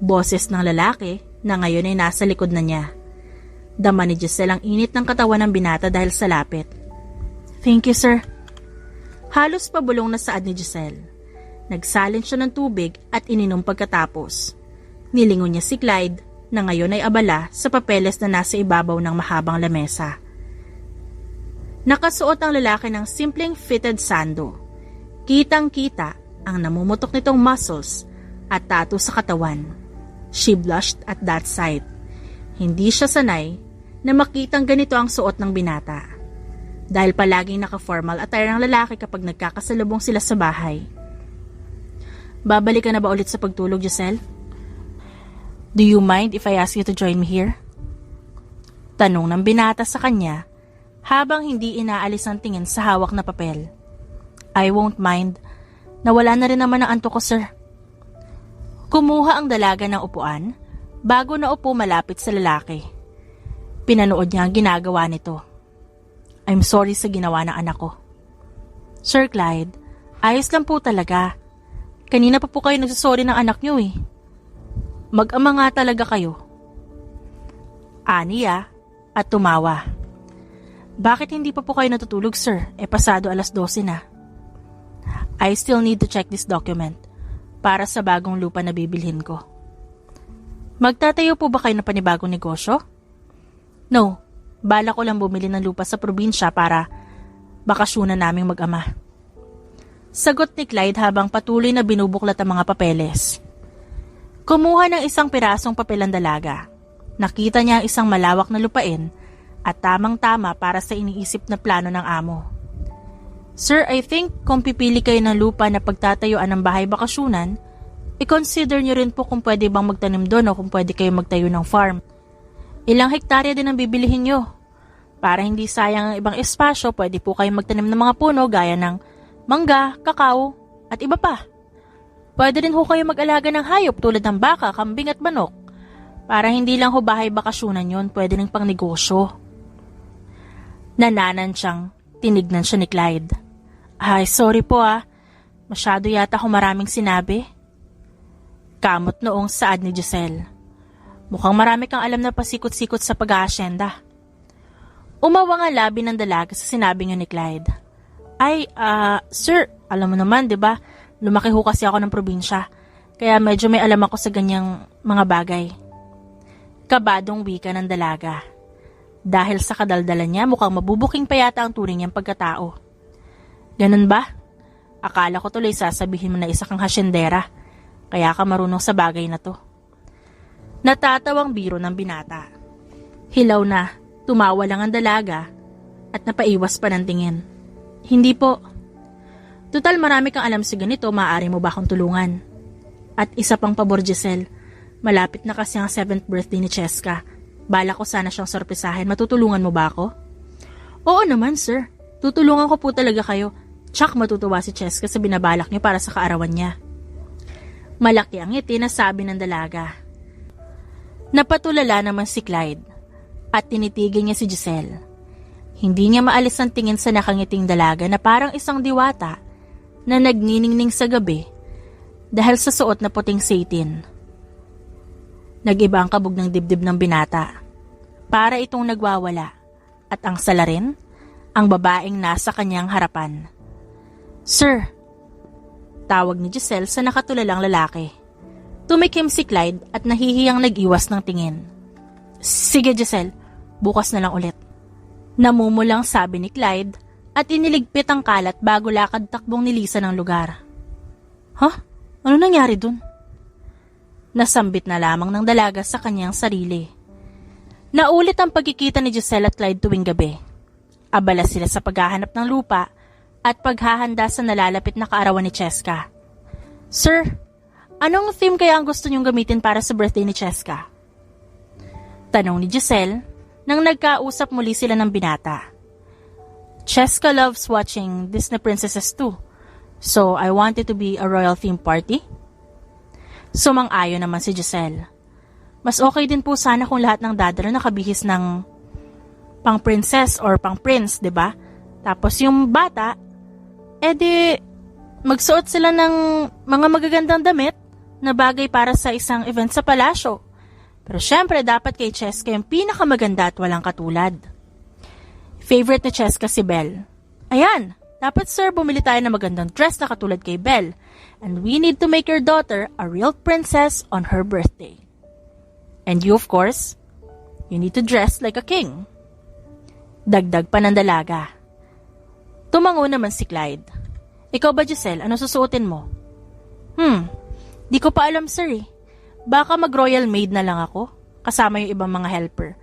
Boses ng lalaki na ngayon ay nasa likod na niya. Dama ni Giselle ang init ng katawan ng binata dahil sa lapit. "Thank you, sir." Halos pabulong na saad ni Giselle. Nagsalin siya ng tubig at ininom pagkatapos. Nilingon niya si Clyde na ngayon ay abala sa papeles na nasa ibabaw ng mahabang lamesa. Nakasuot ang lalaki ng simpleng fitted sando. Kitang-kita ang namumutok nitong muscles at tattoo sa katawan. She blushed at that sight. Hindi siya sanay na makitang ganito ang suot ng binata. Dahil palaging naka-formal attire ang lalaki kapag nagkakasalubong sila sa bahay. "Babalik ka na ba ulit sa pagtulog, Giselle? Do you mind if I ask you to join me here?" Tanong ng binata sa kanya habang hindi inaalis ang tingin sa hawak na papel. "I won't mind. Nawala na rin naman ang antok ko, sir." Kumuha ang dalaga ng upuan bago naupo malapit sa lalaki. Pinanood niya ang ginagawa nito. "I'm sorry sa ginawa ng anak ko." "Sir Clyde, ayos lang po talaga. Kanina pa po kayo nagsasorry ng anak niyo eh. Mag-ama nga talaga kayo." Aniya at tumawa. "Bakit hindi pa po kayo natutulog, sir? Pasado 12:00 na." "I still need to check this document para sa bagong lupa na bibilhin ko." "Magtatayo po ba kayo ng panibagong negosyo?" "No, bala ko lang bumili ng lupa sa probinsya para bakasyunan naming mag-ama." Sagot ni Clyde habang patuloy na binubuklat ang mga papeles. Kumuha ng isang pirasong papel ang dalaga. Nakita niya ang isang malawak na lupain at tamang-tama para sa iniisip na plano ng amo. "Sir, I think kung pipili kayo ng lupa na pagtatayuan ng bahay bakasyunan, i-consider nyo rin po kung pwede bang magtanim doon o kung pwede kayo magtayo ng farm. Ilang hektarya din ang bibilihin nyo. Para hindi sayang ang ibang espasyo, pwede po kayo magtanim ng mga puno gaya ng mangga, kakao, at iba pa. Pwede rin ho kayo mag-alaga ng hayop tulad ng baka, kambing at manok. Para hindi lang ho bahay bakasyunan yon, pwede rin pang negosyo." Nananansyang tinignan siya ni Clyde. "Ay, sorry po Masyado yata akong maraming sinabi." Kamot noong saad ni Giselle. "Mukhang marami kang alam na pasikot-sikot sa pag-aasyenda." Umawang ang labi ng dalaga sa sinabi niyo ni Clyde. "Ay, sir, alam mo naman, 'di ba? Lumaki ho kasi ako ng probinsya, kaya medyo may alam ako sa ganyang mga bagay." Kabadong wika ng dalaga. Dahil sa kadaldalan niya, mukhang mabubuking pa yata ang turing niyang pagkatao. "Ganun ba? Akala ko tuloy sasabihin mo na isa kang hasyendera, kaya ka marunong sa bagay na to." Natatawang biro ng binata. Hilaw na, tumawa lang ang dalaga at napaiwas pa ng tingin. "Hindi po. Total marami kang alam sa ganito, maaari mo ba akong tulungan? At isa pang pabor, Giselle, malapit na kasi ang 7th birthday ni Cheska. Bala ko sana siyang sorpresahin. Matutulungan mo ba ako?" "Oo naman, sir. Tutulungan ko po talaga kayo. Tsak matutuwa si Cheska sa binabalak niyo para sa kaarawan niya." Malaki ang ngiti na sabi ng dalaga. Napatulala naman si Clyde at tinitigil niya si Giselle. Hindi niya maalis ang tingin sa nakangiting dalaga na parang isang diwata na nagniningning sa gabi dahil sa suot na puting satin. Nag-iba ang kabog ng dibdib ng binata. Para itong nagwawala at ang salarin, ang babaeng nasa kanyang harapan. "Sir," tawag ni Giselle sa nakatulalang lalaki. Tumikim si Clyde at nahihiyang nag-iwas ng tingin. "Sige, Giselle, bukas na lang ulit." Namumulang sabi ni Clyde at iniligpit ang kalat bago lakad takbong nilisan ng lugar. "Ano nangyari dun?" Nasambit na lamang ng dalaga sa kanyang sarili. Naulit ang pagkikita ni Giselle at Clyde tuwing gabi. Abala sila sa paghahanap ng lupa at paghahanda sa nalalapit na kaarawan ni Cheska. Sir, anong theme kaya ang gusto niyong gamitin para sa birthday ni Cheska? Tanong ni Giselle nang nagkausap muli sila ng binata. Cheska loves watching Disney princesses too, so I want it to be a royal theme party. Sumang-ayon naman si Giselle. Mas okay din po sana kung lahat ng dadalo nakabihis ng pang-princess or pang-prince, 'di ba? Tapos yung bata, edi magsuot sila ng mga magagandang damit na bagay para sa isang event sa palasyo. Pero syempre dapat kay Cheska yung pinakamaganda at walang katulad. Favorite ni Cheska si Belle. Ayan, dapat sir bumili tayo ng magandang dress na katulad kay Belle. And we need to make your daughter a real princess on her birthday. And you, of course, you need to dress like a king. Dagdag pa ng dalaga. Tumango naman si Clyde. Ikaw ba, Giselle, ano susuotin mo? Di ko pa alam, sir eh. Baka mag-royal maid na lang ako, kasama yung ibang mga helper.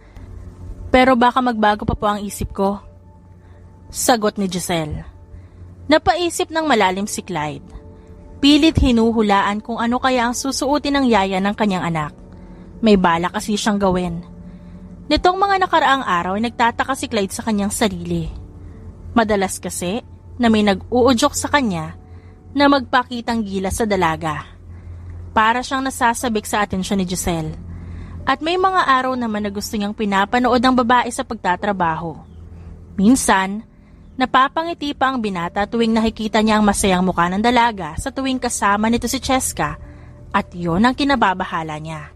Pero baka magbago pa po ang isip ko. Sagot ni Giselle. Napaisip ng malalim si Clyde. Pilit hinuhulaan kung ano kaya ang susuotin ng yaya ng kanyang anak. May bala kasi siyang gawin. Nitong mga nakaraang araw ay nagtataka si Clyde sa kanyang sarili. Madalas kasi na may nag-uudyok sa kanya na magpakitang gilas sa dalaga. Para siyang nasasabik sa atensyon ni Giselle. At may mga araw naman na gusto niyang pinapanood ng babae sa pagtatrabaho. Minsan, napapangiti pa ang binata tuwing nakikita niya ang masayang mukha ng dalaga sa tuwing kasama nito si Cheska at yon ang kinababahala niya.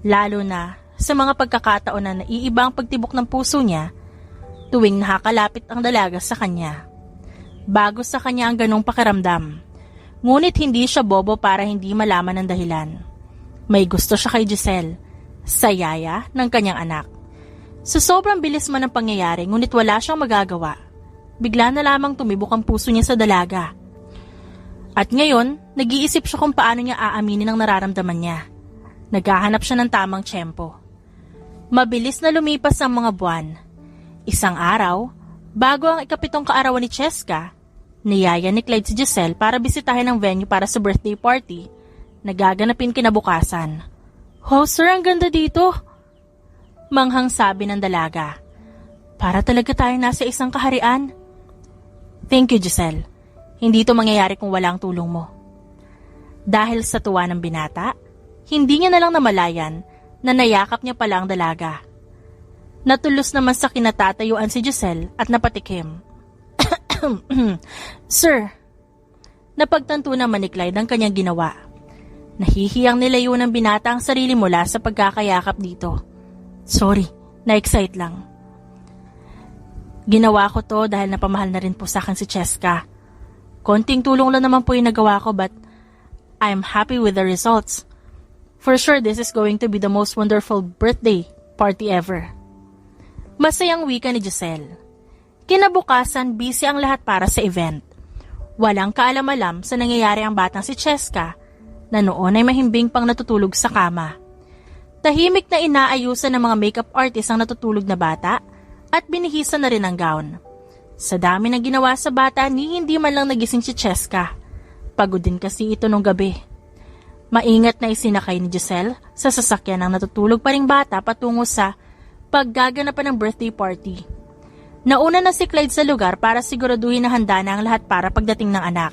Lalo na sa mga pagkakataon na naiiba ang pagtibok ng puso niya tuwing nakakalapit ang dalaga sa kanya. Bago sa kanya ang ganong pakiramdam. Ngunit hindi siya bobo para hindi malaman ang dahilan. May gusto siya kay Giselle, sa yaya ng kanyang anak. Sa sobrang bilis man ng pangyayari ngunit wala siyang magagawa. Bigla na lamang tumibok ang puso niya sa dalaga. At ngayon, nag-iisip siya kung paano niya aaminin ang nararamdaman niya. Naghahanap siya ng tamang tiyempo. Mabilis na lumipas ang mga buwan. Isang araw, bago ang ikapitong kaarawan ni Cheska, niyaya ni Clyde si Giselle para bisitahin ang venue para sa birthday party na gaganapin kinabukasan. Oh, sir, ang ganda dito! Manghang sabi ng dalaga. Para talaga tayo nasa isang kaharian. Thank you, Giselle. Hindi ito mangyayari kung wala ang tulong mo. Dahil sa tuwa ng binata, hindi niya na lang namalayan na nayakap niya pala ang dalaga. Natulos naman sa kinatatayuan si Giselle at napatikim. Sir, napagtanto naman ni Clyde ang kanyang ginawa. Nahihiyang nilayo ng binata ang sarili mula sa pagkakayakap dito. Sorry, na-excite lang. Ginawa ko to dahil napamahal na rin po sa akin si Cheska. Konting tulong lang naman po yung nagawa ko but I'm happy with the results. For sure, this is going to be the most wonderful birthday party ever. Masayang wika ni Giselle. Kinabukasan, busy ang lahat para sa event. Walang kaalam-alam sa nangyayari ang batang si Cheska na noon ay mahimbing pang natutulog sa kama. Tahimik na inaayusan ng mga makeup artist ang natutulog na bata at binihisan na rin ang gown. Sa dami ng ginawa sa bata, hindi man lang nagising si Cheska. Pagod din kasi ito nung gabi. Maingat na isinakay ni Giselle sa sasakyan ng natutulog pa ring bata patungo sa paggaganapan ng birthday party. Nauna na si Clyde sa lugar para siguraduhin na handa na ang lahat para pagdating ng anak.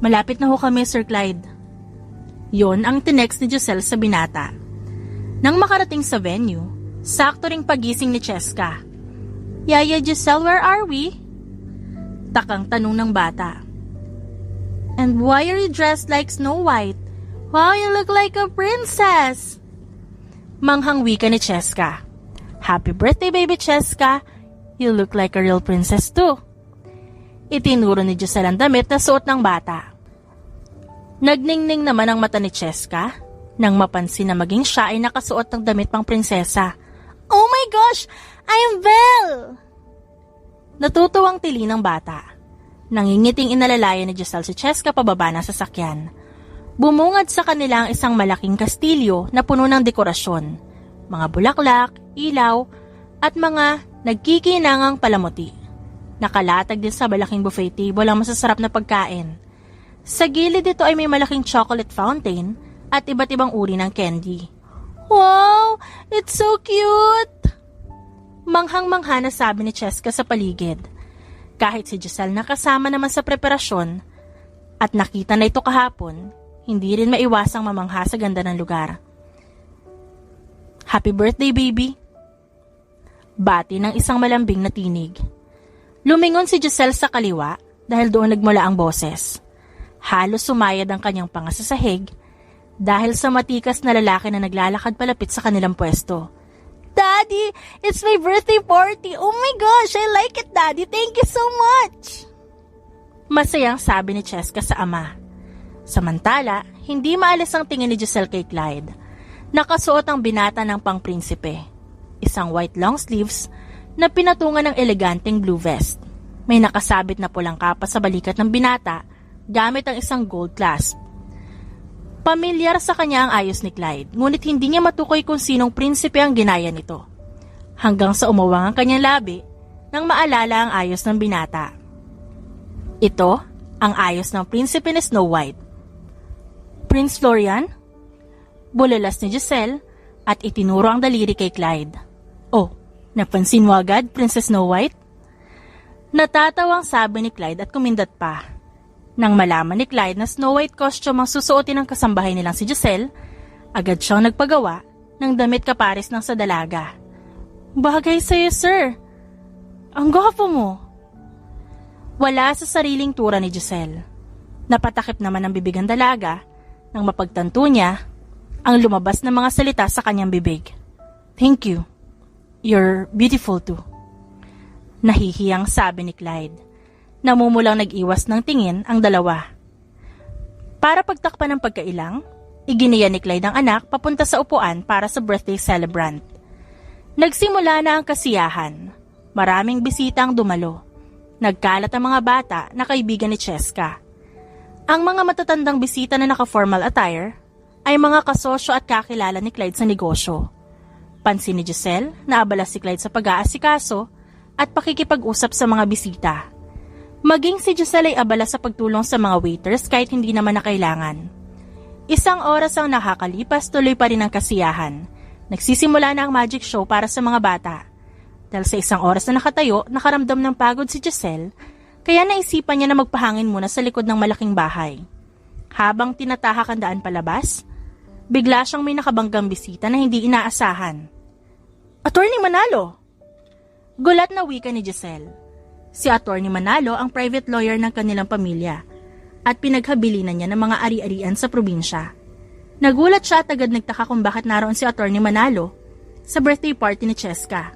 Malapit na ho kami, Sir Clyde. Yon ang tinext ni Giselle sa binata. Nang makarating sa venue, sakto ring pagising ni Cheska. Yaya Giselle, where are we? Takang tanong ng bata. And why are you dressed like Snow White? Wow, you look like a princess! Manghang wika ni Cheska. Happy birthday, baby Cheska! You look like a real princess too. Itinuro ni Giselle ang damit na suot ng bata. Nagningning naman ang mata ni Cheska nang mapansin na maging siya ay nakasuot ng damit pang prinsesa. Oh my gosh! I am Belle! Natutuwang tili ng bata. Nangingiting inalalayan ni Giselle si Cheska pababa ng sasakyan. Bumungad sa kanila ang isang malaking kastilyo na puno ng dekorasyon, mga bulaklak, ilaw, at mga nagkikinangang palamuti. Nakalatag din sa malaking buffet table ang masasarap na pagkain. Sa gilid dito ay may malaking chocolate fountain at iba't ibang uri ng candy. Wow! It's so cute! Manghang-mangha na sabi ni Cheska sa paligid. Kahit si Giselle nakasama naman sa preparasyon at nakita na ito kahapon, hindi rin maiwasang mamangha sa ganda ng lugar. Happy birthday, baby! Bati ng isang malambing na tinig. Lumingon si Giselle sa kaliwa dahil doon nagmula ang boses. Halos sumayad ang kanyang panga sa sahig dahil sa matikas na lalaki na naglalakad palapit sa kanilang pwesto. Daddy, it's my birthday party! Oh my gosh, I like it, Daddy! Thank you so much! Masayang sabi ni Cheska sa ama. Samantala, hindi maalis ang tingin ni Giselle kay Clyde. Nakasuot ang binata ng pangprinsipe. Isang white long sleeves na pinatungan ng eleganteng blue vest. May nakasabit na pulang kapa sa balikat ng binata gamit ang isang gold clasp. Pamilyar sa kanya ang ayos ni Clyde, ngunit hindi niya matukoy kung sinong prinsipe ang ginaya nito. Hanggang sa umawang ang kanyang labi nang maalala ang ayos ng binata. Ito ang ayos ng prinsipe ni Snow White. Prince Florian? Bulalas ni Giselle at itinuro ang daliri kay Clyde. Oh, napansin mo agad, Princess Snow White? Natatawang sabi ni Clyde at kumindat pa. Nang malaman ni Clyde na Snow White costume ang susuotin ng kasambahay nilang si Giselle, agad siyang nagpagawa ng damit kapares ng sa dalaga. Bagay sa'yo, sir. Ang gwapo mo. Wala sa sariling tura ni Giselle. Napatakip naman ang bibig ang dalaga nang mapagtanto niya ang lumabas na mga salita sa kanyang bibig. Thank you. You're beautiful too. Nahihiyang sabi ni Clyde. Namumulang nag-iwas ng tingin ang dalawa. Para pagtakpan ng pagkailang, iginiya ni Clyde ang anak papunta sa upuan para sa birthday celebrant. Nagsimula na ang kasiyahan. Maraming bisita ang dumalo. Nagkalat ang mga bata na kaibigan ni Cheska. Ang mga matatandang bisita na naka-formal attire ay mga kasosyo at kakilala ni Clyde sa negosyo. Pansin ni Giselle na abala si Clyde sa pag-aasikaso at pakikipag-usap sa mga bisita. Maging si Giselle ay abala sa pagtulong sa mga waiters kahit hindi naman na kailangan. Isang oras ang nakakalipas, tuloy pa rin ang kasiyahan. Nagsisimula na ang magic show para sa mga bata. Dahil sa isang oras na nakatayo, nakaramdam ng pagod si Giselle, kaya naisipan niya na magpahangin muna sa likod ng malaking bahay. Habang tinatahak ang daan palabas, bigla siyang may nakabanggang bisita na hindi inaasahan. Attorney Manalo! Gulat na wika ni Giselle. Si Attorney Manalo ang private lawyer ng kanilang pamilya at pinaghabilinan niya ng mga ari-arian sa probinsya. Nagulat siya at agad nagtaka kung bakit naroon si Attorney Manalo sa birthday party ni Cheska.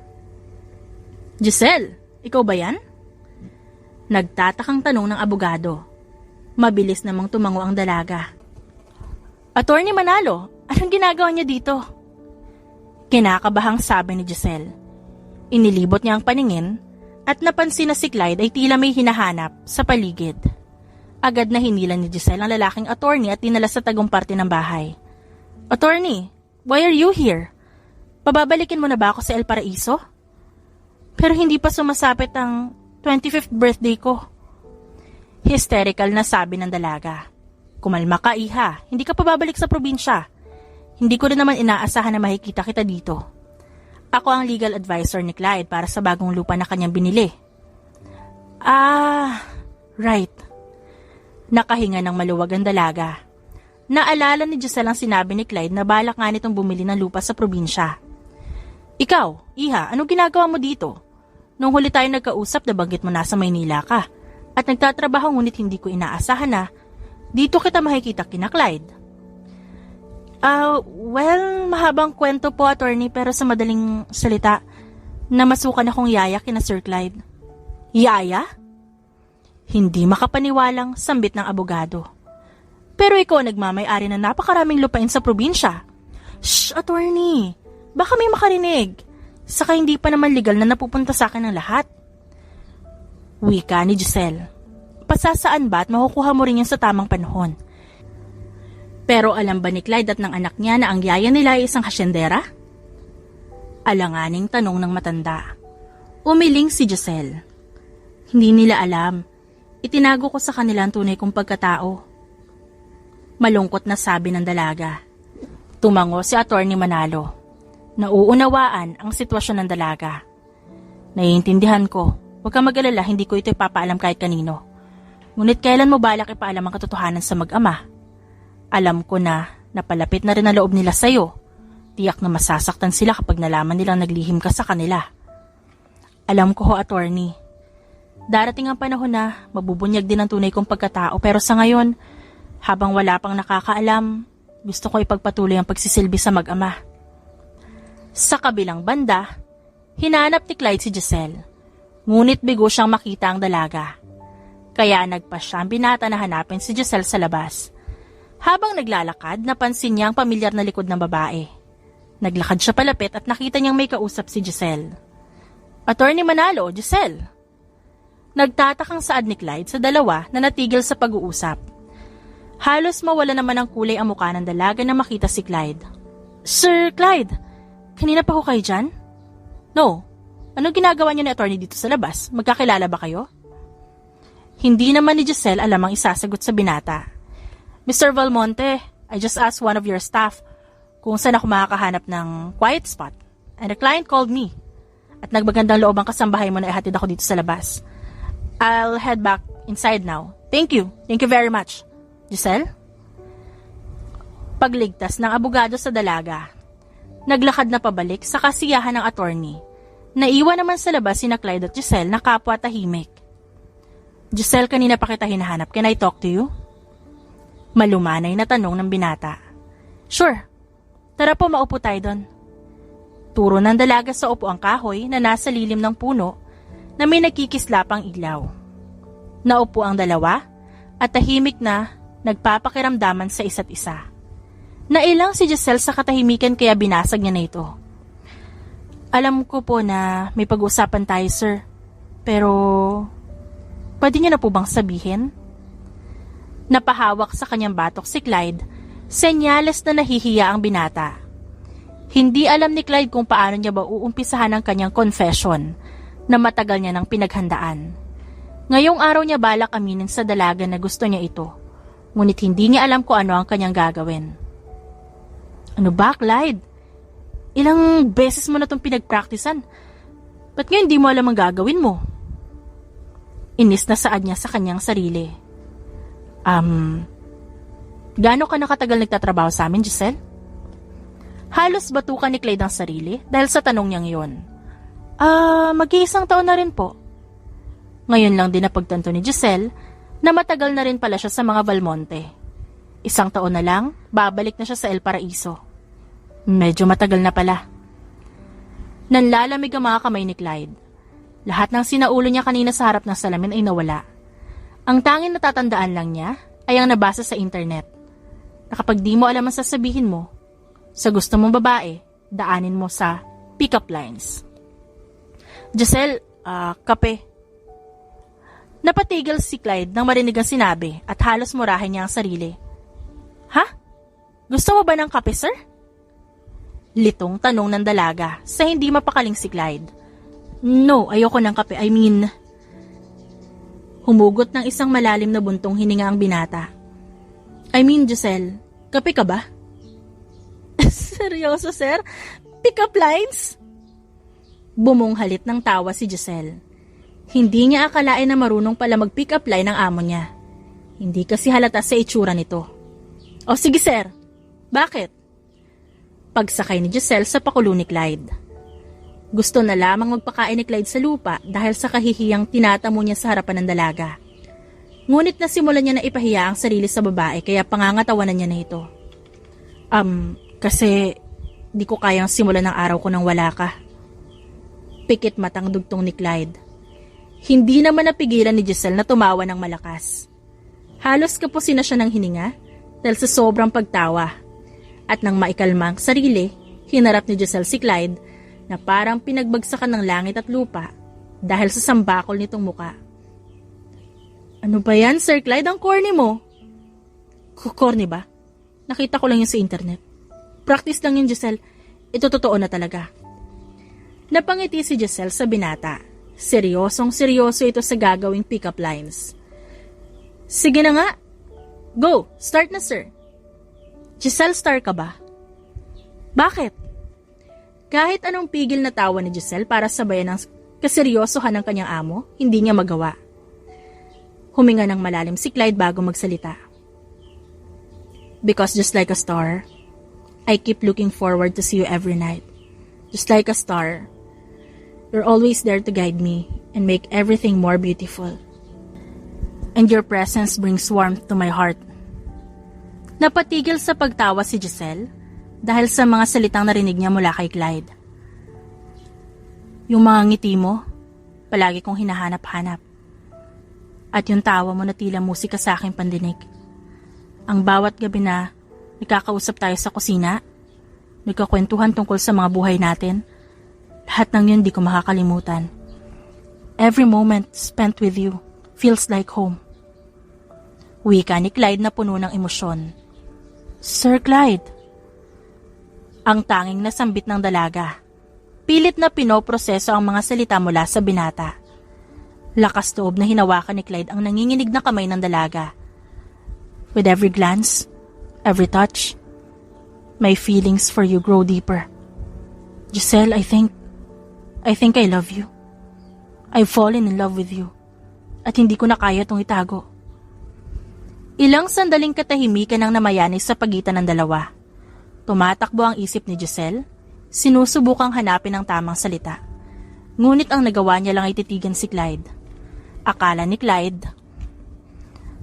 Giselle, ikaw ba yan? Nagtatakang tanong ng abogado. Mabilis namang tumango ang dalaga. Attorney Manalo, anong ginagawa niya dito? Kinakabahang sabi ni Giselle. Inilibot niya ang paningin at napansin na si Clyde ay tila may hinahanap sa paligid. Agad na hinilan ni Giselle ang lalaking attorney at dinala sa tagong parte ng bahay. Attorney, why are you here? Pababalikin mo na ba ako sa El Paraiso? Pero hindi pa sumasapit ang 25th birthday ko. Hysterical na sabi ng dalaga. Kumalma ka, iha. Hindi ka pa babalik sa probinsya. Hindi ko rin naman inaasahan na makikita kita dito. Ako ang legal advisor ni Clyde para sa bagong lupa na kanyang binili. Right. Nakahinga ng maluwag ang dalaga. Naalala ni Giselle ang sinabi ni Clyde na balak nga nitong bumili ng lupa sa probinsya. Ikaw, iha, anong ginagawa mo dito? Nung huli tayo nagkausap, nabanggit mo nasa Maynila ka at nagtatrabaho ngunit hindi ko inaasahan na dito kita makikita kina Clyde. Well, mahabang kwento po, attorney, pero sa madaling salita, namasukan akong yaya kina Sir Clyde. Yaya? Hindi makapaniwalang sambit ng abogado. Pero ikaw nagmamay-ari na napakaraming lupain sa probinsya. Shh, attorney! Baka may makarinig. Saka hindi pa naman legal na napupunta sa akin ang lahat. Wika ni Giselle. Pasasaan ba at makukuha mo rin yan sa tamang panahon? Pero alam ba ni Clyde at ng anak niya na ang yaya nila ay isang hasyendera? Alanganing tanong ng matanda. Umiling si Giselle. Hindi nila alam. Itinago ko sa kanila ang tunay kong pagkatao. Malungkot na sabi ng dalaga. Tumango si Attorney Manalo. Nauunawaan ang sitwasyon ng dalaga. Naiintindihan ko. Huwag kang mag-alala, hindi ko ito ipapaalam kahit kanino. Ngunit kailan mo balak ipaalam ang katotohanan sa mag-ama? Alam ko na napalapit na rin ang loob nila sa'yo. Tiyak na masasaktan sila kapag nalaman nilang naglihim ka sa kanila. Alam ko ho, attorney. Darating ang panahon na mabubunyag din ang tunay kong pagkatao pero sa ngayon, habang wala pang nakakaalam, gusto ko ipagpatuloy ang pagsisilbi sa mag-ama. Sa kabilang banda, hinanap ni Clyde si Giselle. Ngunit bigo siyang makita ang dalaga. Kaya nagpa siya ang binata na hanapin si Giselle sa labas. Habang naglalakad, napansin niya ang pamilyar na likod ng babae. Naglakad siya palapit at nakita niyang may kausap si Giselle. Attorney Manalo, Giselle. Nagtatakang saad ni Clyde sa dalawa na natigil sa pag-uusap. Halos mawala naman ang kulay ang mukha ng dalaga na makita si Clyde. Sir Clyde, kanina pa ho kayo dyan? No. Ano ginagawa niyo ni attorney dito sa labas? Magkakilala ba kayo? Hindi naman ni Giselle alam ang isasagot sa binata. Mr. Valmonte, I just asked one of your staff kung saan ako makakahanap ng quiet spot. And a client called me. At nagbagandang loob ang kasambahay mo na ihatid ako dito sa labas. I'll head back inside now. Thank you. Thank you very much. Giselle? Pagligtas ng abogado sa dalaga, naglakad na pabalik sa kasiyahan ng attorney. Naiwan naman sa labas sina Clyde at Giselle na kapwa tahimik. Giselle, kanina pa kita hinahanap. Can I talk to you? Malumanay na tanong ng binata. Sure. Tara po, maupo tayo doon. Turo ng dalaga sa upo ang kahoy na nasa lilim ng puno na may nagkikislapang ilaw. Naupo ang dalawa at tahimik na nagpapakiramdaman sa isa't isa. Nailang si Giselle sa katahimikan kaya binasag niya na ito. Alam ko po na may pag-uusapan tayo, sir. Pero, pwede niyo na po bang sabihin? Napahawak sa kanyang batok si Clyde, senyales na nahihiya ang binata. Hindi alam ni Clyde kung paano niya ba uumpisahan ang kanyang confession na matagal niya nang pinaghandaan. Ngayong araw niya balak aminin sa dalaga na gusto niya ito, ngunit hindi niya alam kung ano ang kanyang gagawin. Ano ba, Clyde? Ilang beses mo na itong pinagpraktisan. Ba't ngayon hindi mo alam ang gagawin mo? Inis na saad niya sa kanyang sarili. Gaano ka nakatagal nagtatrabaho sa amin, Giselle? Halos batukan ni Clyde ang sarili dahil sa tanong niyang iyon. Mag-iisang taon na rin po. Ngayon lang din napagtanto ni Giselle na matagal na rin pala siya sa mga Valmonte. Isang taon na lang, babalik na siya sa El Paraiso. Medyo matagal na pala. Nanlalamig ang mga kamay ni Clyde. Lahat ng sinaulo niya kanina sa harap ng salamin ay nawala. Ang tanging natatandaan lang niya ay ang nabasa sa internet. Na kapag di mo alam ang sasabihin mo, sa gusto mong babae, daanin mo sa pick-up lines. Giselle, kape. Napatigil si Clyde nang marinig ang sinabi at halos murahin niya ang sarili. Ha? Gusto mo ba ng kape, sir? Litong tanong ng dalaga sa hindi mapakaling si Clyde. No, ayoko ng kape. Humugot ng isang malalim na buntong hininga ang binata. Giselle, kape ka ba? Seryoso, sir? Pick-up lines? Bumunghalit ng tawa si Giselle. Hindi niya akalain na marunong pala mag-pick-up line ang amo niya. Hindi kasi halata sa itsura nito. O sige, sir. Bakit? Pagsakay ni Giselle sa pakulo ni Clyde. Gusto na lamang magpakain ni Clyde sa lupa dahil sa kahihiyang tinatamo niya sa harapan ng dalaga. Ngunit nasimulan niya na ipahiya ang sarili sa babae kaya pangangatawanan niya na ito. Kasi di ko kayang simulan ng araw ko nang wala ka. Pikit matang dugtong ni Clyde. Hindi naman napigilan ni Giselle na tumawa ng malakas. Halos kapusin na siya ng hininga dahil sa sobrang pagtawa. At nang maikalma ang sarili, hinarap ni Giselle si Clyde na parang pinagbagsakan ng langit at lupa dahil sa sambakol nitong muka. Ano ba yan, Sir Clyde? Ang corny mo. Corny ba? Nakita ko lang yun sa internet. Practice lang yun, Giselle. Ito totoo na talaga. Napangiti si Giselle sa binata. Seryosong-seryoso ito sa gagawing pick-up lines. Sige na nga. Go, start na sir. Giselle, star ka ba? Bakit? Kahit anong pigil na tawa ni Giselle para sabayan ang kaseryosohan ng kanyang amo, hindi niya magawa. Huminga ng malalim si Clyde bago magsalita. Because just like a star, I keep looking forward to see you every night. Just like a star, you're always there to guide me and make everything more beautiful. And your presence brings warmth to my heart. Napatigil sa pagtawa si Giselle dahil sa mga salitang narinig niya mula kay Clyde. Yung mga ngiti mo, palagi kong hinahanap-hanap. At yung tawa mo na tila musika sa aking pandinig. Ang bawat gabi na nagkakausap tayo sa kusina, nagkakwentuhan tungkol sa mga buhay natin, lahat ng yun di ko makakalimutan. Every moment spent with you feels like home. Wika ni Clyde na puno ng emosyon. Sir Clyde. Ang tanging nasambit ng dalaga. Pilit na pinoproseso ang mga salita mula sa binata. Lakas loob na hinawakan ni Clyde ang nanginginig na kamay ng dalaga. With every glance, every touch, my feelings for you grow deeper. Giselle, I think I love you. I've fallen in love with you. At hindi ko na kaya itong itago. Ilang sandaling katahimikan ang namayani sa pagitan ng dalawa. Tumatakbo ang isip ni Giselle, sinusubukang hanapin ang tamang salita. Ngunit ang nagawa niya lang ay titigan si Clyde. Akala ni Clyde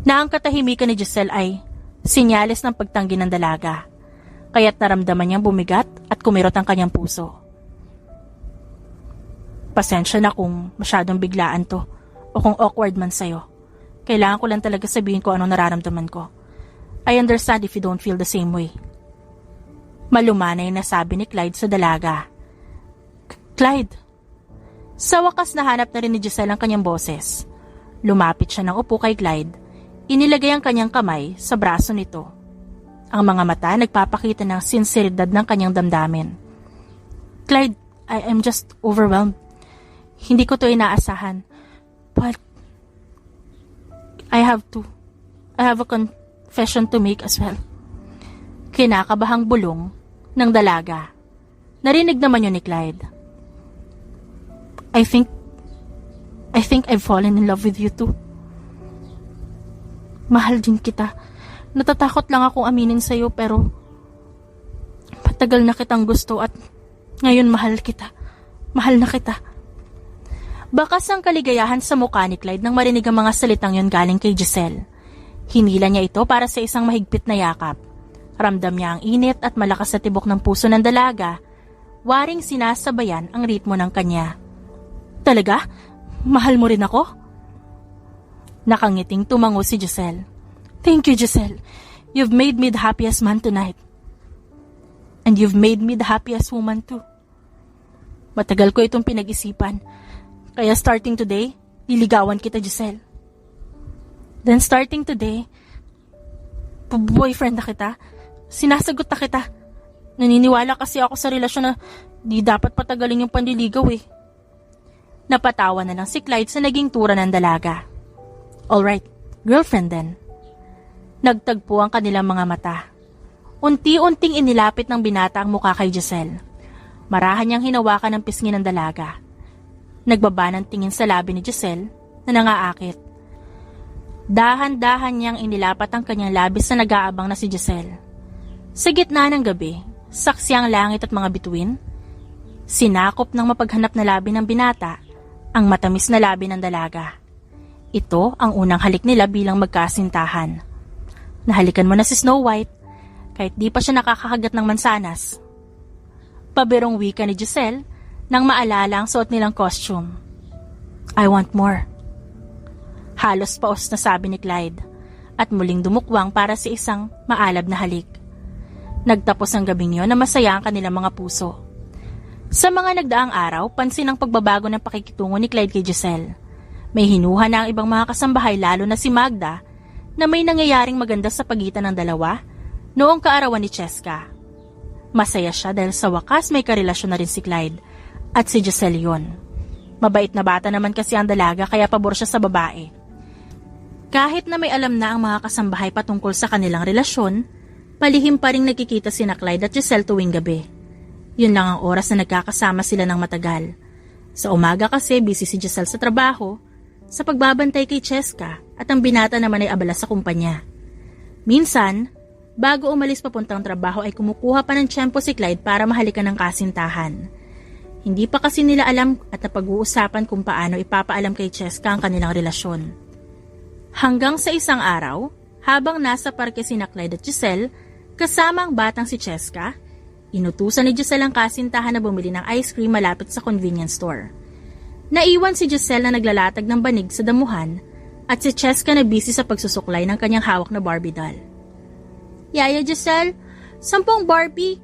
na ang katahimikan ni Giselle ay sinyales ng pagtanggi ng dalaga, kaya't naramdaman niyang bumigat at kumirot ang kanyang puso. Pasensya na kung masyadong biglaan to o kung awkward man sa'yo. Kailangan ko lang talaga sabihin ko anong nararamdaman ko. I understand if you don't feel the same way. Malumanay na sabi ni Clyde sa dalaga. Clyde! Sa wakas nahanap na rin ni Giselle ang kanyang boses. Lumapit siya ng upo kay Clyde. Inilagay ang kanyang kamay sa braso nito. Ang mga mata nagpapakita ng sinseridad ng kanyang damdamin. Clyde, I am just overwhelmed. Hindi ko to inaasahan. But I have a confession to make as well. Kinakabahang bulong ng dalaga. Narinig naman yun ni Clyde. I think I've fallen in love with you too. Mahal din kita. Natatakot lang akong aminin sa'yo pero patagal na kitang gusto at ngayon mahal kita. Mahal na kita. Bakas ang kaligayahan sa mukha ni Clyde nang marinig ang mga salitang yon galing kay Giselle. Hinila niya ito para sa isang mahigpit na yakap. Ramdam niya ang init at malakas na tibok ng puso ng dalaga. Waring sinasabayan ang ritmo ng kanya. Talaga? Mahal mo rin ako? Nakangiting tumango si Giselle. Thank you, Giselle. You've made me the happiest man tonight. And you've made me the happiest woman too. Matagal ko itong pinag-isipan. Kaya starting today, liligawan kita, Giselle. Then starting today, boyfriend na kita. Sinasagot na kita. Naniniwala kasi ako sa relasyon na di dapat patagalin yung panliligaw eh. Napatawa na lang si Clyde sa naging tura ng dalaga. Alright, girlfriend then. Nagtagpo ang kanilang mga mata. Unti-unting inilapit ng binata ang mukha kay Giselle. Marahan niyang hinawakan ang pisngi ng dalaga. Nagbaba ng tingin sa labi ni Giselle na nangaakit. Dahan-dahan niyang inilapat ang kanyang labis na nag-aabang na si Giselle. Sa gitna ng gabi, saksi ang langit at mga bituin. Sinakop ng mapaghanap na labi ng binata ang matamis na labi ng dalaga. Ito ang unang halik nila bilang magkasintahan. Nahalikan mo na si Snow White kahit di pa siya nakakahagat ng mansanas. Pabirong wika ni Giselle nang maalala ang suot nilang costume. I want more. Halos paos na sabi ni Clyde at muling dumukwang para sa isang maalab na halik. Nagtapos ang gabing yon na masaya ang kanilang mga puso. Sa mga nagdaang araw, pansin ang pagbabago ng pakikitungo ni Clyde kay Giselle. May hinuha na ang ibang mga kasambahay lalo na si Magda na may nangyayaring maganda sa pagitan ng dalawa Noong kaarawan ni Cheska, masaya siya dahil sa wakas may karelasyon na rin si Clyde at si Giselle yun. Mabait na bata naman kasi ang dalaga kaya pabor siya sa babae. Kahit na may alam na ang mga kasambahay patungkol sa kanilang relasyon, palihim pa rin nagkikita sina Clyde at Giselle tuwing gabi. Yun lang ang oras na nagkakasama sila ng matagal. Sa umaga kasi busy si Giselle sa trabaho, sa pagbabantay kay Cheska at ang binata naman ay abala sa kumpanya. Minsan, bago umalis papuntang trabaho ay kumukuha pa ng tiyempo si Clyde para mahalikan ng kasintahan. Hindi pa kasi nila alam at napag-uusapan kung paano ipapaalam kay Cheska ang kanilang relasyon. Hanggang sa isang araw, habang nasa parke sina Clyde at Giselle, kasama ang batang si Cheska, inutusan ni Giselle ang kasintahan na bumili ng ice cream malapit sa convenience store. Naiwan si Giselle na naglalatag ng banig sa damuhan at si Cheska na busy sa pagsusuklay ng kanyang hawak na Barbie doll. Yaya Giselle, 10 Barbie.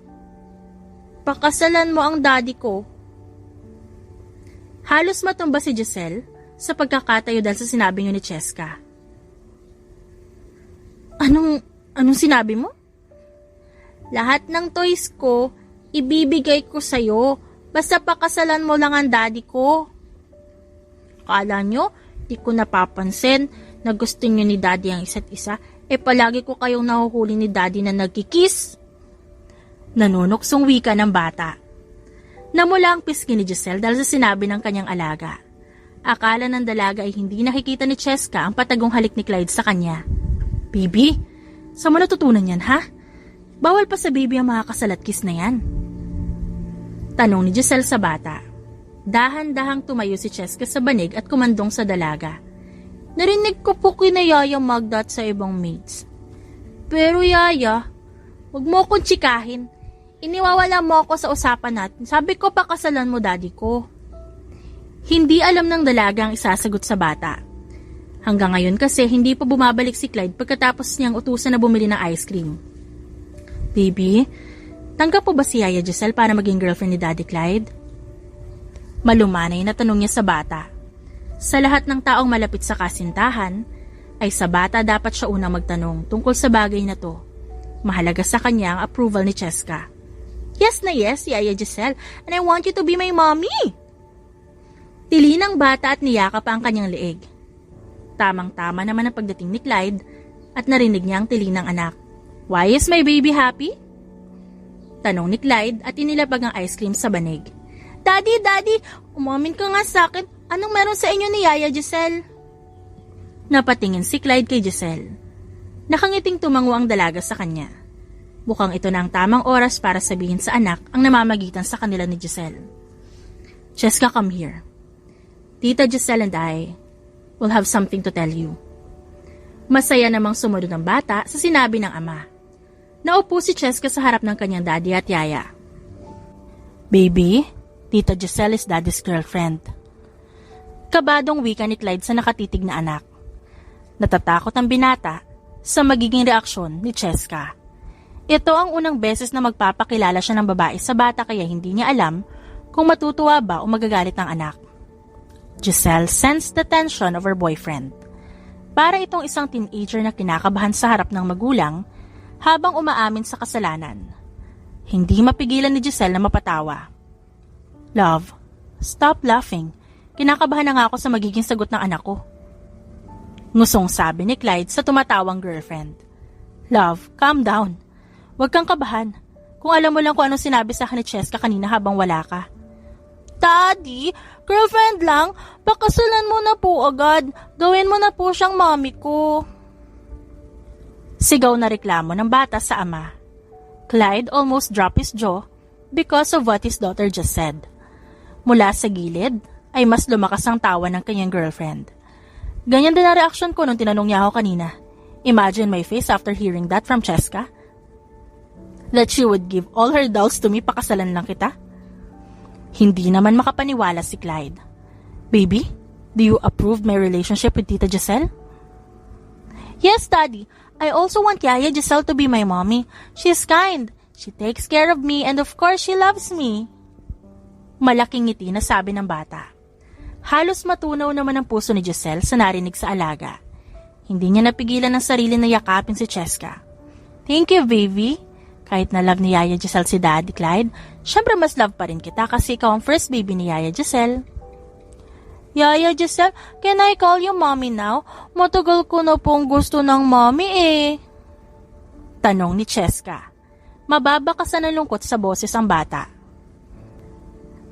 Pakasalan mo ang daddy ko. Halos matumba si Giselle sa pagkakatayo dahil sa sinabi niyo ni Cheska. Anong sinabi mo? Lahat ng toys ko, ibibigay ko sa'yo. Basta pakasalan mo lang ang daddy ko. Kala nyo, di ko napapansin na gusto nyo ni daddy ang isa't isa. Palagi ko kayong nahuhuli ni daddy na nagkikiss. Nanunuksong wika ng bata. Namula ang pisngi ni Giselle dahil sa sinabi ng kanyang alaga. Akala ng dalaga ay hindi nakikita ni Cheska ang patagong halik ni Clyde sa kanya. Baby, saan mo natutunan yan ha? Bawal pa sa baby ang mga kasalat kiss na yan. Tanong ni Giselle sa bata. Dahan-dahang tumayo si Cheska sa banig at kumandong sa dalaga. Narinig ko po kina Yaya Magda at sa ibang mates. Pero Yaya, wag mo akong tsikahin. Iniwawala mo ako sa usapan natin. Sabi ko pakasalan mo daddy ko. Hindi alam ng dalaga ang isasagot sa bata. Hanggang ngayon kasi hindi pa bumabalik si Clyde pagkatapos niyang utusan na bumili ng ice cream. Baby, tanggap po ba si Yaya Giselle para maging girlfriend ni Daddy Clyde? Malumanay na tanong niya sa bata. Sa lahat ng taong malapit sa kasintahan, ay sa bata dapat siya unang magtanong tungkol sa bagay na to. Mahalaga sa kanya ang approval ni Cheska. Yes na yes, Yaya Giselle, and I want you to be my mommy! Tili ng bata at niyaka pa ang kanyang leeg. Tamang-tama naman ang pagdating ni Clyde at narinig niya ang tili ng anak. Why is my baby happy? Tanong ni Clyde at inilabag ang ice cream sa banig. Daddy, Daddy, umamin ka nga sa akin. Anong meron sa inyo ni Yaya Giselle? Napatingin si Clyde kay Giselle. Nakangiting tumango ang dalaga sa kanya. Mukhang ito na ang tamang oras para sabihin sa anak ang namamagitan sa kanila ni Giselle. Cheska, come here. Tita Giselle and I will have something to tell you. Masaya namang sumunod ang bata sa sinabi ng ama. Naupo si Cheska sa harap ng kanyang daddy at yaya. Baby, Tita Giselle is daddy's girlfriend. Kabadong wika ni Clyde sa nakatitig na anak. Natatakot ang binata sa magiging reaksyon ni Cheska. Ito ang unang beses na magpapakilala siya ng babae sa bata kaya hindi niya alam kung matutuwa ba o magagalit ang anak. Giselle sensed the tension of her boyfriend. Para itong isang teenager na kinakabahan sa harap ng magulang habang umaamin sa kasalanan. Hindi mapigilan ni Giselle na mapatawa. Love, stop laughing. Kinakabahan na nga ako sa magiging sagot ng anak ko. Ngusong sabi ni Clyde sa tumatawang girlfriend. Love, calm down. Huwag kang kabahan. Kung alam mo lang kung anong sinabi sa akin ni Cheska kanina habang wala ka. Daddy, girlfriend lang. Pakasalan mo na po agad. Gawin mo na po siyang mommy ko. Sigaw na reklamo ng bata sa ama. Clyde almost dropped his jaw because of what his daughter just said. Mula sa gilid ay mas lumakas ang tawa ng kanyang girlfriend. Ganyan din ang reaksyon ko nung tinanong niya ako kanina. Imagine my face after hearing that from Cheska. That she would give all her dolls to me pakasalan lang kita. Hindi naman makapaniwala si Clyde. Baby, do you approve my relationship with Tita Giselle? Yes, Daddy. I also want Yaya Giselle to be my mommy. She's kind. She takes care of me and of course she loves me. Malaking ngiti na sabi ng bata. Halos matunaw naman ang puso ni Giselle sa narinig sa alaga. Hindi niya napigilan ang sarili na yakapin si Cheska. Thank you, baby. Kahit na love ni Yaya Giselle si Daddy Clyde, syempre mas love pa rin kita kasi ikaw ang first baby ni Yaya Giselle. Yaya Giselle, can I call you mommy now? Matagal ko na pong gusto ng mommy eh. Tanong ni Cheska. Mababa ka sa nalungkot sa boses ang bata.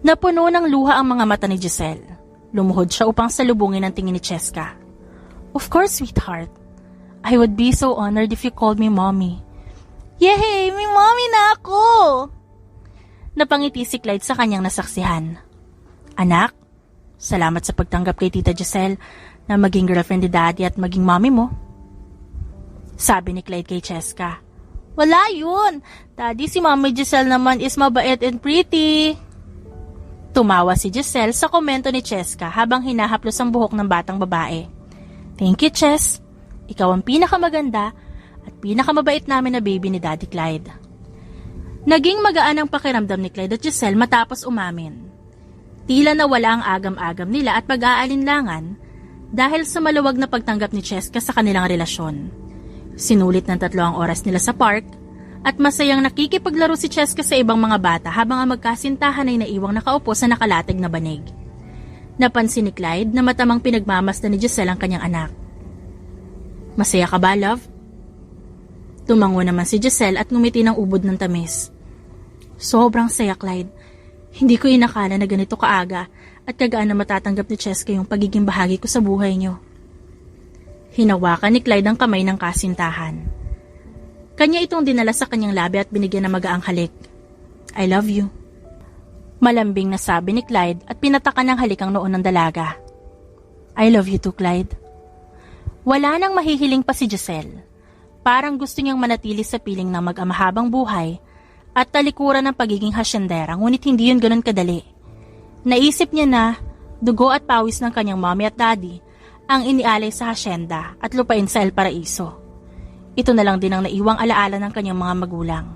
Napuno ng luha ang mga mata ni Giselle. Lumuhod siya upang salubungin ang tingin ni Cheska. Of course, sweetheart. I would be so honored if you called me mommy. Yay! May mommy na ako! Napangiti si Clyde sa kanyang nasaksihan. Anak, salamat sa pagtanggap kay Tita Giselle na maging girlfriend ni Daddy at maging mommy mo. Sabi ni Clyde kay Cheska. Wala yun! Daddy, si Mommy Giselle naman is mabait and pretty. Tumawa si Giselle sa komento ni Cheska habang hinahaplos ang buhok ng batang babae. Thank you, Ches. Ikaw ang pinakamaganda at pinakamabait namin na baby ni Daddy Clyde. Naging magaan ang pakiramdam ni Clyde at Giselle matapos umamin. Tila nawala ang agam-agam nila at pag-aalinlangan dahil sa maluwag na pagtanggap ni Cheska sa kanilang relasyon. Sinulit ng 3 ang oras nila sa park at masayang nakikipaglaro si Cheska sa ibang mga bata habang ang magkasintahan ay naiwang nakaupo sa nakalatag na banig. Napansin ni Clyde na matamang pinagmamasdan ni Giselle ang kanyang anak. Masaya ka ba, love? Tumango naman si Giselle at ngumiti ng ubod ng tamis. Sobrang saya, Clyde. Hindi ko inakala na ganito kaaga at kagaan na matatanggap ni Cheska yung pagiging bahagi ko sa buhay niyo. Hinawakan ni Clyde ang kamay ng kasintahan. Kanya itong dinala sa kanyang labi at binigyan ng magaang halik. I love you. Malambing na sabi ni Clyde at pinatakan ng halik ang noon ng dalaga. I love you too, Clyde. Wala nang mahihiling pa si Giselle. Parang gusto niyang manatili sa piling ng mag-amahabang buhay at talikuran ng pagiging hasyendera, ngunit hindi yun ganun kadali. Naisip niya na dugo at pawis ng kanyang mommy at daddy ang inialay sa hasyenda at lupain sa El Paraiso. Ito na lang din ang naiwang alaala ng kanyang mga magulang.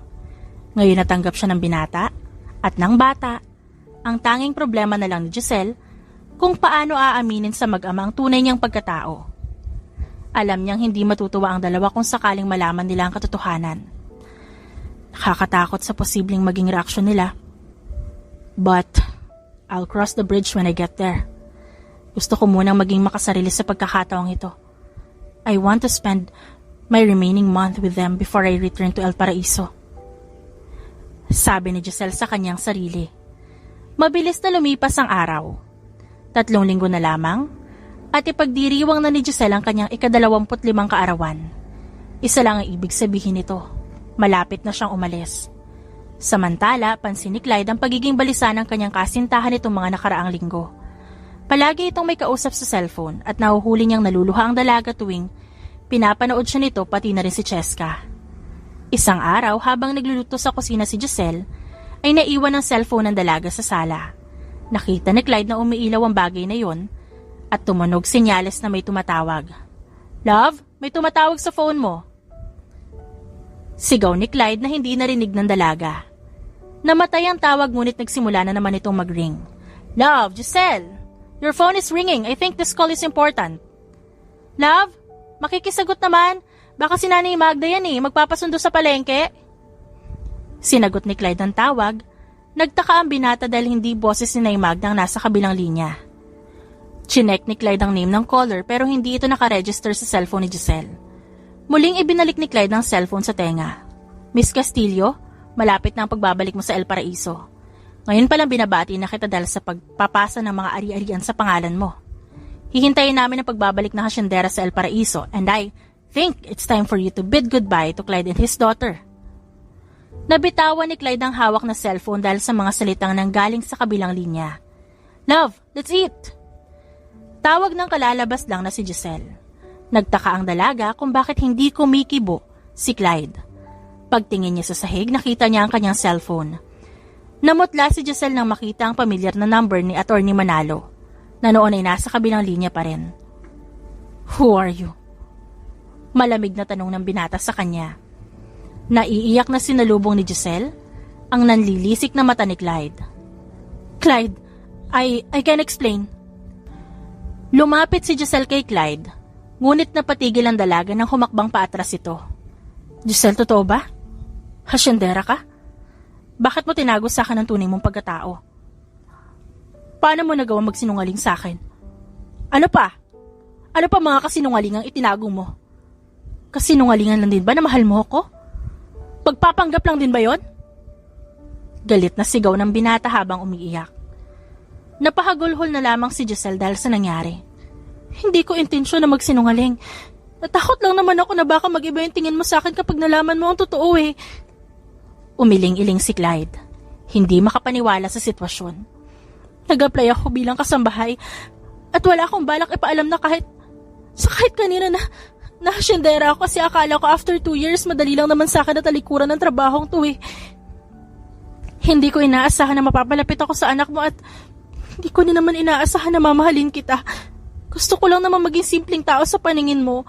Ngayon natanggap siya ng binata at ng bata. Ang tanging problema na lang ni Giselle kung paano aaminin sa mag-ama ang tunay niyang pagkatao. Alam niyang hindi matutuwa ang dalawa kung sakaling malaman nila ang katotohanan. Nakakatakot sa posibleng maging reaksyon nila. But I'll cross the bridge when I get there. Gusto ko munang maging makasarili sa pagkakataong ito. I want to spend my remaining month with them before I return to El Paraiso. Sabi ni Giselle sa kanyang sarili. Mabilis na lumipas ang araw. 3 linggo na lamang at ipagdiriwang na ni Giselle ang kanyang ika-25 kaarawan. Isa lang ang ibig sabihin nito. Malapit na siyang umalis. Samantala, pansin ni Clyde ang pagiging balisa ng kanyang kasintahan itong mga nakaraang linggo. Palagi itong may kausap sa cellphone at nahuhuli niyang naluluha ang dalaga tuwing pinapanood siya nito pati na rin si Cheska. Isang araw habang nagluluto sa kusina si Giselle, ay naiwan ang cellphone ng dalaga sa sala. Nakita ni Clyde na umiilaw ang bagay na yon at tumunog senyales na may tumatawag. Love, may tumatawag sa phone mo. Sigaw ni Clyde na hindi narinig ng dalaga. Namatay ang tawag ngunit nagsimula na naman itong mag-ring. Love, Giselle, your phone is ringing. I think this call is important. Love, makikisagot naman. Baka si Nanay Magda yan magpapasundo sa palengke. Sinagot ni Clyde ang tawag. Nagtaka ang binata dahil hindi boses ni Nanay Magda ang nasa kabilang linya. Chinek ni Clyde ang name ng caller pero hindi ito nakaregister sa cellphone ni Giselle. Muling ibinalik ni Clyde ang cellphone sa tenga. Miss Castillo, malapit na ang pagbabalik mo sa El Paraiso. Ngayon palang binabati na kita dahil sa pagpapasa ng mga ari-arian sa pangalan mo. Hihintayin namin ang pagbabalik ng hasyendera sa El Paraiso and I think it's time for you to bid goodbye to Clyde and his daughter. Nabitawan ni Clyde ang hawak na cellphone dahil sa mga salitang nanggaling sa kabilang linya. Love, let's eat! Tawag ng kalalabas lang na si Giselle. Nagtaka ang dalaga kung bakit hindi kumikibo si Clyde. Pagtingin niya sa sahig, nakita niya ang kanyang cellphone. Namutla si Giselle nang makita ang pamilyar na number ni Attorney Manalo, na noon ay nasa kabilang linya pa rin. Who are you? Malamig na tanong ng binata sa kanya. Naiiyak na sinalubong ni Giselle ang nanlilisik na mata ni Clyde. Clyde, I can explain. Lumapit si Giselle kay Clyde, ngunit napatigil ang dalaga nang humakbang paatras ito. Giselle, totoo ba? Hasyendera ka? Bakit mo tinago sa akin ang tunay mong pagkatao? Paano mo nagawa magsinungaling sa akin? Ano pa? Ano pa mga kasinungalingang itinago mo? Kasinungalingan lang din ba na mahal mo ako? Pagpapanggap lang din ba yon? Galit na sigaw ng binata habang umiiyak. Napahagulhol na lamang si Giselle dahil sa nangyari. Hindi ko intensyon na magsinungaling. Natakot lang naman ako na baka mag-iba yung tingin mo sa akin kapag nalaman mo ang totoo eh. Umiling-iling si Clyde. Hindi makapaniwala sa sitwasyon. Nag-apply ako bilang kasambahay at wala akong balak ipaalam na kahit kanina na hasyendera ako kasi akala ko after 2 years madali lang naman sa akin na talikuran ng trabahong to eh. Hindi ko inaasahan na mapapalapit ako sa anak mo at hindi ko din naman inaasahan na mamahalin kita. Gusto ko lang naman maging simpleng tao sa paningin mo,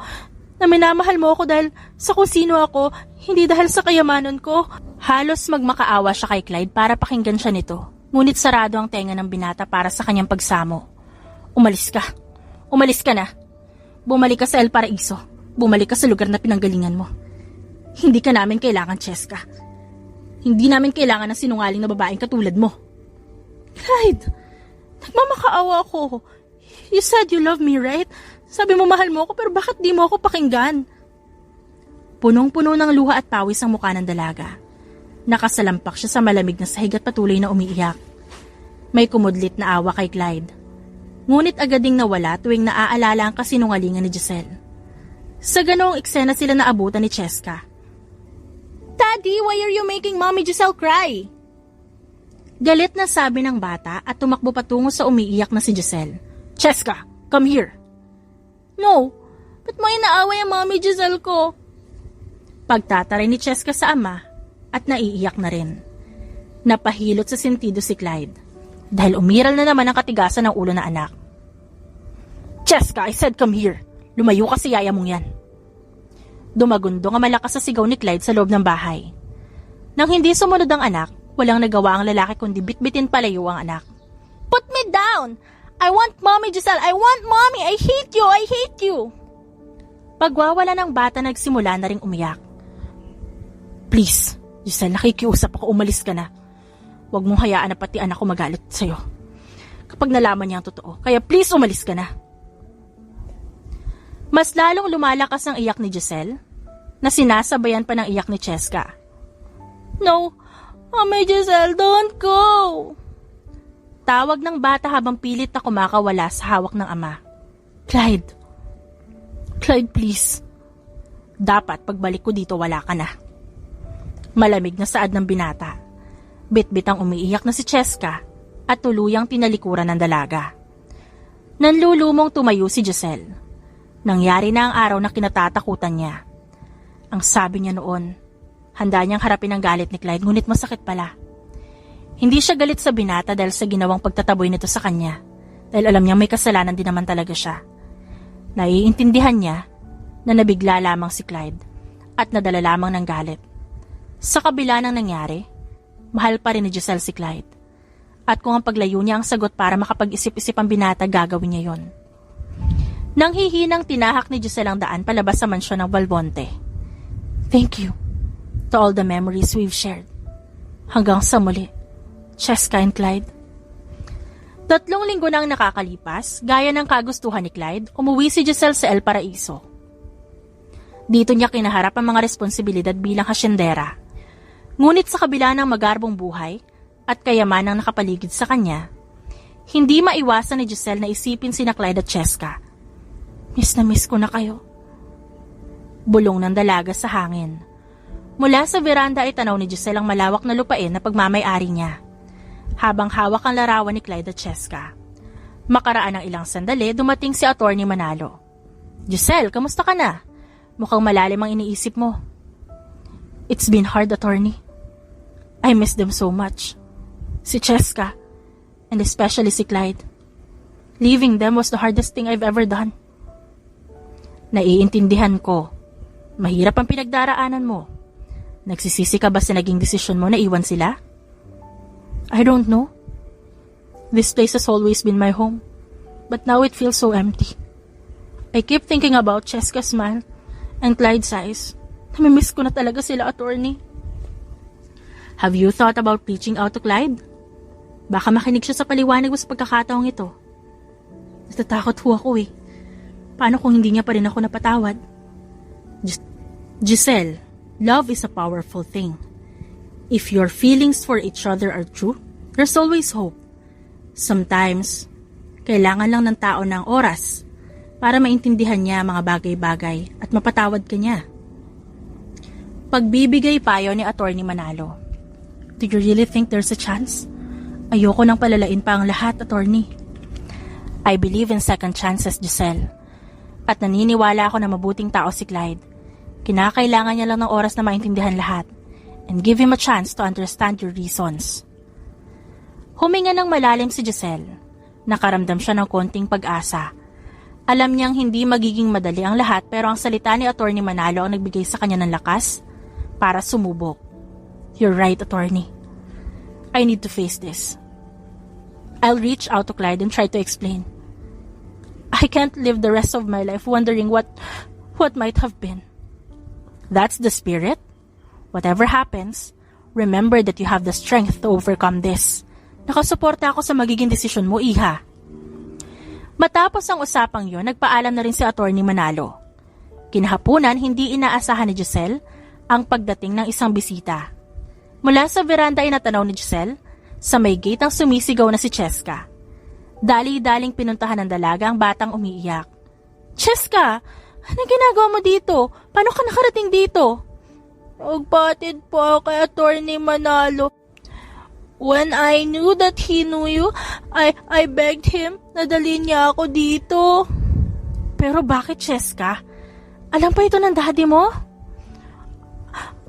na minamahal mo ako dahil sa kung sino ako, hindi dahil sa kayamanan ko. Halos magmakaawa siya kay Clyde para pakinggan siya nito, ngunit sarado ang tenga ng binata para sa kanyang pagsamo. Umalis ka. Umalis ka na. Bumalik ka sa El Paraiso. Bumalik ka sa lugar na pinanggalingan mo. Hindi ka namin kailangan, Cheska. Hindi namin kailangan ng sinungaling na babaeng katulad mo. Clyde, nagmamakaawa ako. You said you love me, right? Sabi mo mahal mo ako pero bakit di mo ako pakinggan? Punong-puno ng luha at pawis ang mukha ng dalaga. Nakasalampak siya sa malamig na sahig at patuloy na umiiyak. May kumudlit na awa kay Clyde. Ngunit agad ding nawala tuwing naaalala ang kasinungalingan ni Giselle. Sa ganoong eksena sila naabutan ni Cheska. Daddy, why are you making Mommy Giselle cry? Galit na sabi ng bata at tumakbo patungo sa umiiyak na si Giselle. Cheska, come here. No, ba't mo inaaway ang Mommy Giselle ko? Pagtataray ni Cheska sa ama at naiiyak na rin. Napahilot sa sentido si Clyde dahil umiral na naman ang katigasan ng ulo na anak. Cheska, I said come here. Lumayo ka si yaya mong yan. Dumagundong ang malakas sa sigaw ni Clyde sa loob ng bahay. Nang hindi sumunod ang anak, walang nagawa ang lalaki kundi bitbitin palayo ang anak. Put me down! I want Mommy Giselle! I want Mommy! I hate you! I hate you! Pagwawala ng bata nagsimula na ring umiyak. Please, Giselle, nakikiusap ako, umalis ka na. Huwag mong hayaan na pati anak ko magalit sa'yo. Kapag nalaman niya ang totoo, kaya please umalis ka na. Mas lalong lumalakas ang iyak ni Giselle, na sinasabayan pa ng iyak ni Cheska. No, Mommy Giselle, don't go! Tawag ng bata habang pilit na kumakawala sa hawak ng ama. Clyde, please. Dapat pagbalik ko dito wala ka na. Malamig na saad ng binata. Bit-bit ang umiiyak na si Cheska at tuluyang tinalikuran ng dalaga. Nanlulumong tumayo si Giselle. Nangyari na ang araw na kinatatakutan niya. Ang sabi niya noon, handa niyang harapin ang galit ni Clyde ngunit masakit pala. Hindi siya galit sa binata dahil sa ginawang pagtataboy nito sa kanya dahil alam niyang may kasalanan din naman talaga siya. Naiintindihan niya na nabigla lamang si Clyde at nadala lamang ng galit. Sa kabila ng nangyari, mahal pa rin ni Giselle si Clyde. At kung ang paglayo niya ang sagot para makapag-isip-isip ang binata, gagawin niya yon. Nang hihinang tinahak ni Giselle ang daan palabas sa mansyon ng Valbonte. Thank you to all the memories we've shared. Hanggang sa muli. Cheska and Clyde. 3 linggo na ang nakakalipas, gaya ng kagustuhan ni Clyde, umuwi si Giselle sa El Paraiso. Dito niya kinaharap ang mga responsibilidad bilang hasyendera. Ngunit sa kabila ng magarbong buhay at kayamanang nakapaligid sa kanya, hindi maiwasan ni Giselle na isipin sina Clyde at Cheska. Miss na miss ko na kayo. Bulong ng dalaga sa hangin. Mula sa veranda ay tanaw ni Giselle ang malawak na lupain na pagmamay-ari niya. Habang hawak ang larawan ni Clyde at Cheska. Makaraan ng ilang sandali, dumating si Attorney Manalo. Giselle, kamusta ka na? Mukhang malalim ang iniisip mo. It's been hard, Attorney. I miss them so much. Si Cheska, and especially si Clyde. Leaving them was the hardest thing I've ever done. Naiintindihan ko. Mahirap ang pinagdaraanan mo. Nagsisisi ka ba sa naging desisyon mo na iwan sila? I don't know. This place has always been my home, but now it feels so empty. I keep thinking about Cheska's smile and Clyde's eyes. Namimiss ko na talaga sila, attorney. Have you thought about reaching out to Clyde? Baka makinig siya sa paliwanag mo sa pagkakataong ito. Natatakot ho ako eh. Paano kung hindi niya pa rin ako napatawad? Giselle, love is a powerful thing. If your feelings for each other are true, there's always hope. Sometimes, kailangan lang ng tao ng oras para maintindihan niya mga bagay-bagay at mapatawad ka niya. Pagbibigay payo ni Attorney Manalo. Do you really think there's a chance? Ayoko nang palalain pa ang lahat, attorney. I believe in second chances, Giselle. At naniniwala ako na mabuting tao si Clyde. Kinakailangan niya lang ng oras na maintindihan lahat and give him a chance to understand your reasons. Huminga ng malalim si Giselle. Nakaramdam siya ng konting pag-asa. Alam niyang hindi magiging madali ang lahat pero ang salita ni Attorney Manalo ang nagbigay sa kanya ng lakas para sumubok. You're right, attorney. I need to face this. I'll reach out to Clyde and try to explain. I can't live the rest of my life wondering what might have been. That's the spirit. Whatever happens, remember that you have the strength to overcome this. Nakasuporta ako sa magiging desisyon mo, Iha. Matapos ang usapang yon, nagpaalam na rin si Attorney Manalo. Kinahapunan, hindi inaasahan ni Giselle ang pagdating ng isang bisita. Mula sa veranda ay natanaw ni Giselle, sa may gate ang sumisigaw na si Cheska. Dali-daling pinuntahan ng dalaga ang batang umiiyak. Cheska, ano ginagawa mo dito? Paano ka nakarating dito? Nagpatid po kay Attorney Manalo. When I knew that he knew you, I begged him na dalhin niya ako dito. Pero bakit, Cheska? Alam pa ito ng daddy mo?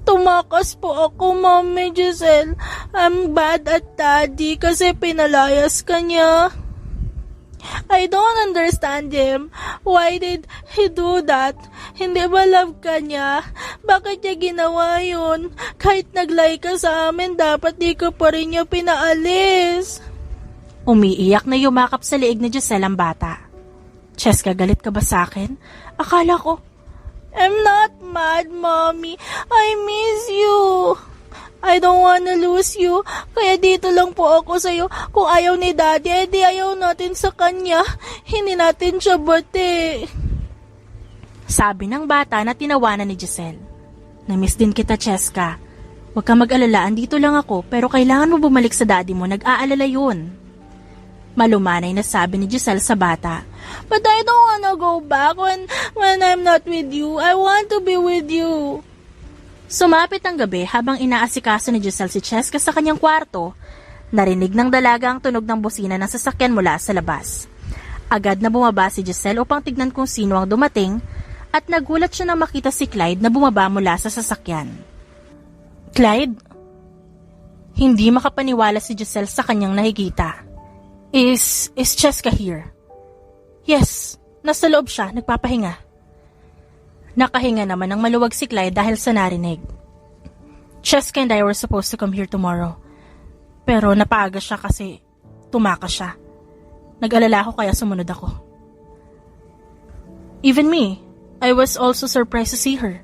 Tumakas po ako, Mami Giselle. I'm bad at daddy kasi pinalayas ka niya. I don't understand him. Why did he do that? Hindi ba love ka niya? Bakit niya ginawa yun? Kahit naglay ka sa amin, dapat di ka pa rin niya pinaalis. Umiiyak na yumakap sa liig ni Giselle ang bata. Cheska, galit ka ba sa akin? Akala ko, I'm not mad, Mommy. I miss you. I don't wanna lose you. Kaya dito lang po ako sa'yo. Kung ayaw ni Daddy, edi ayaw natin sa kanya. Hindi natin siya bati. Sabi ng bata na tinawanan ni Giselle. Namiss din kita, Cheska. Huwag kang mag-alala, andito lang ako, pero kailangan mo bumalik sa daddy mo, nag-aalala yun. Malumanay na sabi ni Giselle sa bata. But I don't wanna go back when I'm not with you. I want to be with you. Sumapit ang gabi habang inaasikaso ni Giselle si Cheska sa kanyang kwarto. Narinig ng dalaga ang tunog ng busina ng sasakyan mula sa labas. Agad na bumaba si Giselle upang tignan kung sino ang dumating at nagulat siya nang makita si Clyde na bumaba mula sa sasakyan. Clyde? Hindi makapaniwala si Giselle sa kanyang nakikita. Is Cheska here? Yes, nasa loob siya, nagpapahinga. Nakahinga naman ang maluwag si Clyde dahil sa narinig. Cheska and I were supposed to come here tomorrow. Pero napaaga siya kasi tumakas siya. Nag-alala ako kaya sumunod ako. Even me, I was also surprised to see her.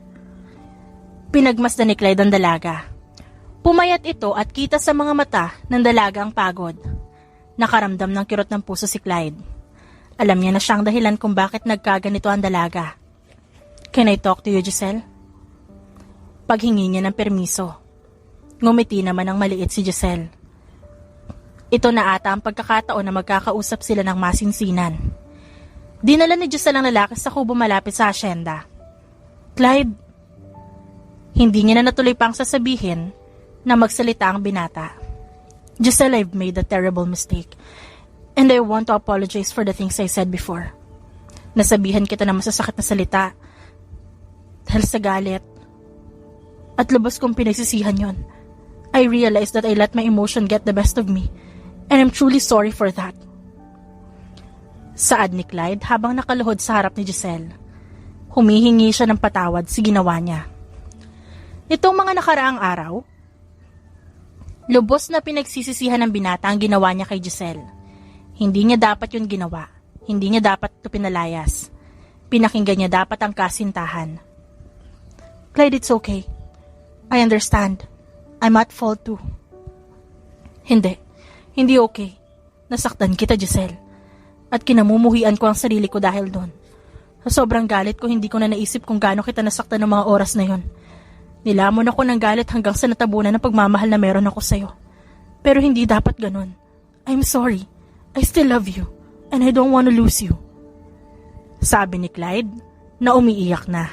Pinagmasdan ni Clyde ang dalaga. Pumayat ito at kita sa mga mata ng dalaga ang pagod. Nakaramdam ng kirot ng puso si Clyde. Alam niya na siyang dahilan kung bakit nagkaganito ang dalaga. Can I talk to you, Giselle? Paghingi niya ng permiso. Ngumiti naman ang maliit si Giselle. Ito na ata ang pagkakataon na magkakausap sila ng masinsinan. Dinala ni Giselle ang lalaki sa kubo malapit sa asyenda. Clyde, hindi niya na natuloy pang sasabihin na magsalita ang binata. Giselle, I've made a terrible mistake. And I want to apologize for the things I said before. Nasabihan kita ng masasakit na salita. Dahil sa galit. At lubos kong pinagsisihan yon. I realized that I let my emotion get the best of me. And I'm truly sorry for that. Saad ni Clyde habang nakaluhod sa harap ni Giselle. Humihingi siya ng patawad sa ginawa niya. Nitong mga nakaraang araw, lubos na pinagsisisihan ng binata ang ginawa niya kay Giselle. Hindi niya dapat yun ginawa. Hindi niya dapat ito pinalayas. Pinakinggan niya dapat ang kasintahan. Clyde, it's okay. I understand. I'm at fault too. Hindi okay. Nasaktan kita, Giselle. At kinamumuhian ko ang sarili ko dahil doon. Sa sobrang galit ko, hindi ko na naisip kung gaano kita nasaktan ng mga oras na yon. Nilamon ako ng galit hanggang sa natabunan ng pagmamahal na meron ako sa'yo. Pero hindi dapat ganun. I'm sorry. I still love you. And I don't want to lose you. Sabi ni Clyde na umiiyak na.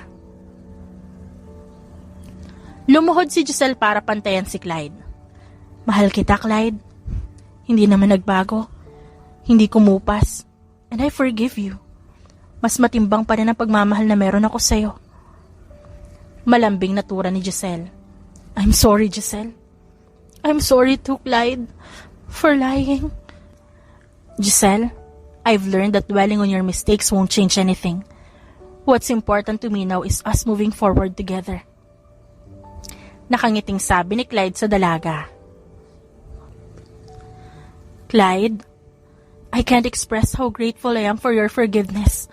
Lumuhod si Giselle para pantayan si Clyde. Mahal kita, Clyde. Hindi naman nagbago. Hindi kumupas. And I forgive you. Mas matimbang pa rin ang pagmamahal na meron ako sa'yo. Malambing na tura ni Giselle. I'm sorry, Giselle. I'm sorry too, Clyde, for lying. Giselle, I've learned that dwelling on your mistakes won't change anything. What's important to me now is us moving forward together. Nakangiting sabi ni Clyde sa dalaga. Clyde, I can't express how grateful I am for your forgiveness.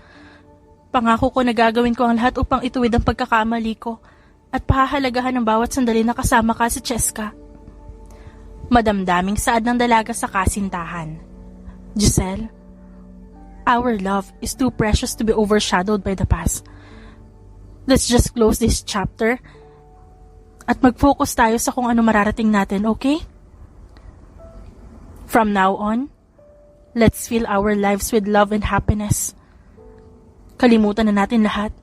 Pangako ko na gagawin ko ang lahat upang ituwid ang pagkakamali ko at pahahalagahan ng bawat sandali na kasama ka si Cheska. Madamdaming saad ng dalaga sa kasintahan. Giselle, our love is too precious to be overshadowed by the past. Let's just close this chapter at mag-focus tayo sa kung ano mararating natin, okay? From now on, let's fill our lives with love and happiness. Kalimutan na natin lahat.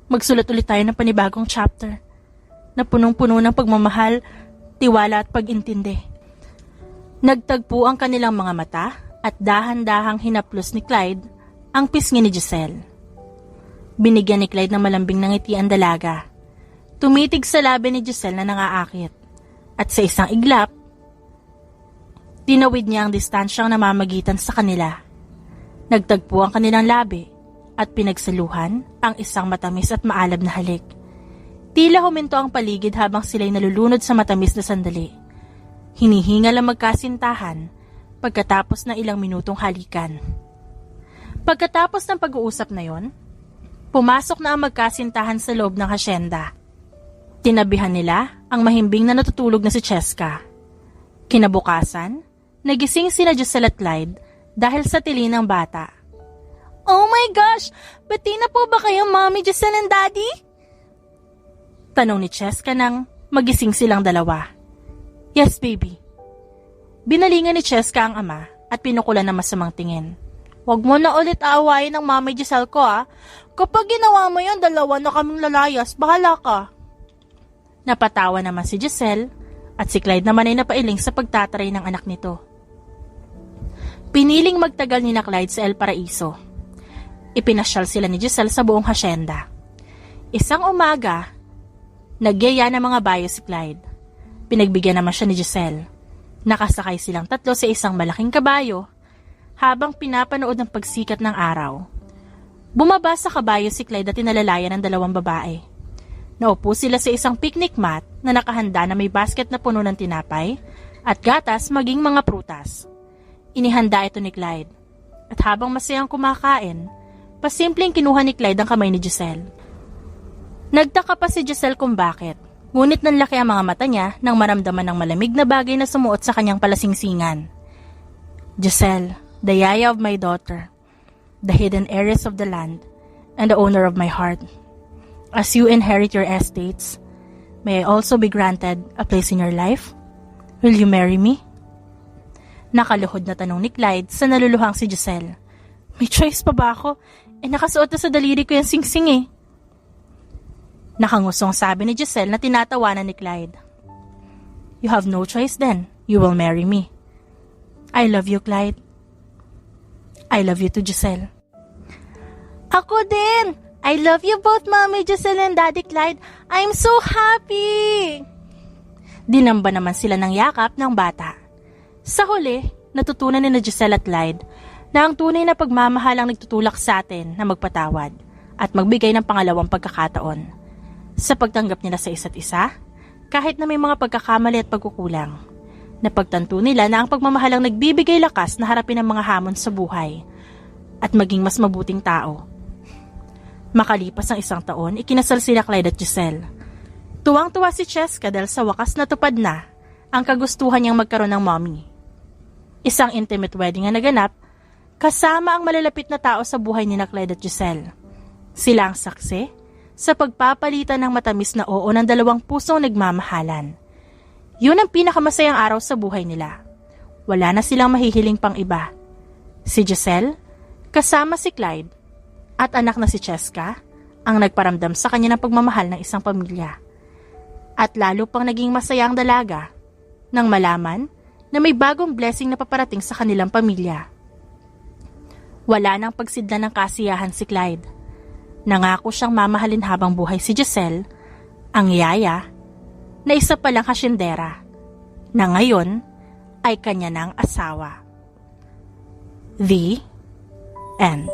Magsulat ulit tayo ng panibagong chapter na punong-puno ng pagmamahal, tiwala at pag-intindi. Nagtagpo ang kanilang mga mata at dahan-dahang hinaplos ni Clyde ang pisngi ni Giselle. Binigyan ni Clyde ng malambing na ngiti ang dalaga. Tumitig sa labi ni Giselle na nangaakit. At sa isang iglap, tinawid niya ang distansyang namamagitan sa kanila. Nagtagpo ang kanilang labi at pinagsaluhan ang isang matamis at maalab na halik. Tila huminto ang paligid habang sila'y nalulunod sa matamis na sandali. Hinihingal ang magkasintahan pagkatapos ng ilang minutong halikan. Pagkatapos ng pag-uusap na yon, pumasok na ang magkasintahan sa loob ng hasyenda. Tinabihan nila ang mahimbing na natutulog na si Cheska. Kinabukasan, nagising sina Giselle at Clyde dahil sa tili ng bata. Oh my gosh! Bati na po ba kayo, Mommy, Giselle and Daddy? Tanong ni Cheska nang magising silang dalawa. Yes, baby. Binalingan ni Cheska ang ama at pinukulan ng masamang tingin. Huwag mo na ulit aawayin ng Mommy Giselle ko, ah. Kapag ginawa mo yun, dalawa na kaming lalayas. Bahala ka. Napatawa naman si Giselle at si Clyde naman ay napailing sa pagtataray ng anak nito. Piniling magtagal ni na Clyde sa El Paraiso. Ipinasyal sila ni Giselle sa buong hasyenda. Isang umaga, nagyaya ng mga bayo si Clyde. Pinagbigyan naman siya ni Giselle. Nakasakay silang tatlo sa isang malaking kabayo habang pinapanood ng pagsikat ng araw. Bumaba sa kabayo si Clyde at tinalalayan ng dalawang babae. Naupo sila sa isang picnic mat na nakahanda na may basket na puno ng tinapay at gatas maging mga prutas. Inihanda ito ni Clyde. At habang masayang kumakain, pasimpleng kinuha ni Clyde ang kamay ni Giselle. Nagtaka pa si Giselle kung bakit, ngunit nanlaki ang mga mata niya nang maramdaman ng malamig na bagay na sumuot sa kanyang palasingsingan. Giselle, the yaya of my daughter, the hidden heiress of the land, and the owner of my heart. As you inherit your estates, may I also be granted a place in your life? Will you marry me? Nakaluhod na tanong ni Clyde sa naluluhang si Giselle. May choice pa ba ako? Nakasuot na sa daliri ko yung singsing eh. Nakangusong sabi ni Giselle na tinatawanan ni Clyde. You have no choice then. You will marry me. I love you, Clyde. I love you too, Giselle. Ako din! I love you both, Mommy Giselle and Daddy Clyde. I'm so happy! Dinamba naman sila ng yakap ng bata. Sa huli, natutunan ni na Giselle at Clyde na ang tunay na pagmamahal ang nagtutulak sa atin na magpatawad at magbigay ng pangalawang pagkakataon. Sa pagtanggap nila sa isa't isa, kahit na may mga pagkakamali at pagkukulang, napagtanto nila na ang pagmamahal ang nagbibigay lakas na harapin ang mga hamon sa buhay at maging mas mabuting tao. Makalipas ang 1 taon, ikinasal sila Clyde at Giselle Tuwang-tuwa si Cheska dahil sa wakas natupad na ang kagustuhan niyang magkaroon ng mommy. Isang intimate wedding ang naganap kasama ang malalapit na tao sa buhay ni Clyde at Giselle. Sila ang saksi sa pagpapalitan ng matamis na oo ng dalawang pusong nagmamahalan. Yun ang pinakamasayang araw sa buhay nila. Wala na silang mahihiling pang iba. Si Giselle, kasama si Clyde, at anak na si Cheska, ang nagparamdam sa kanya ng pagmamahal ng isang pamilya. At lalo pang naging masaya ang dalaga nang malaman na may bagong blessing na paparating sa kanilang pamilya. Wala nang pagsidlan ng kasiyahan si Clyde. Nangako siyang mamahalin habang buhay si Giselle, ang yaya, na isa palang hasyendera, na ngayon ay kanya ng asawa. The End.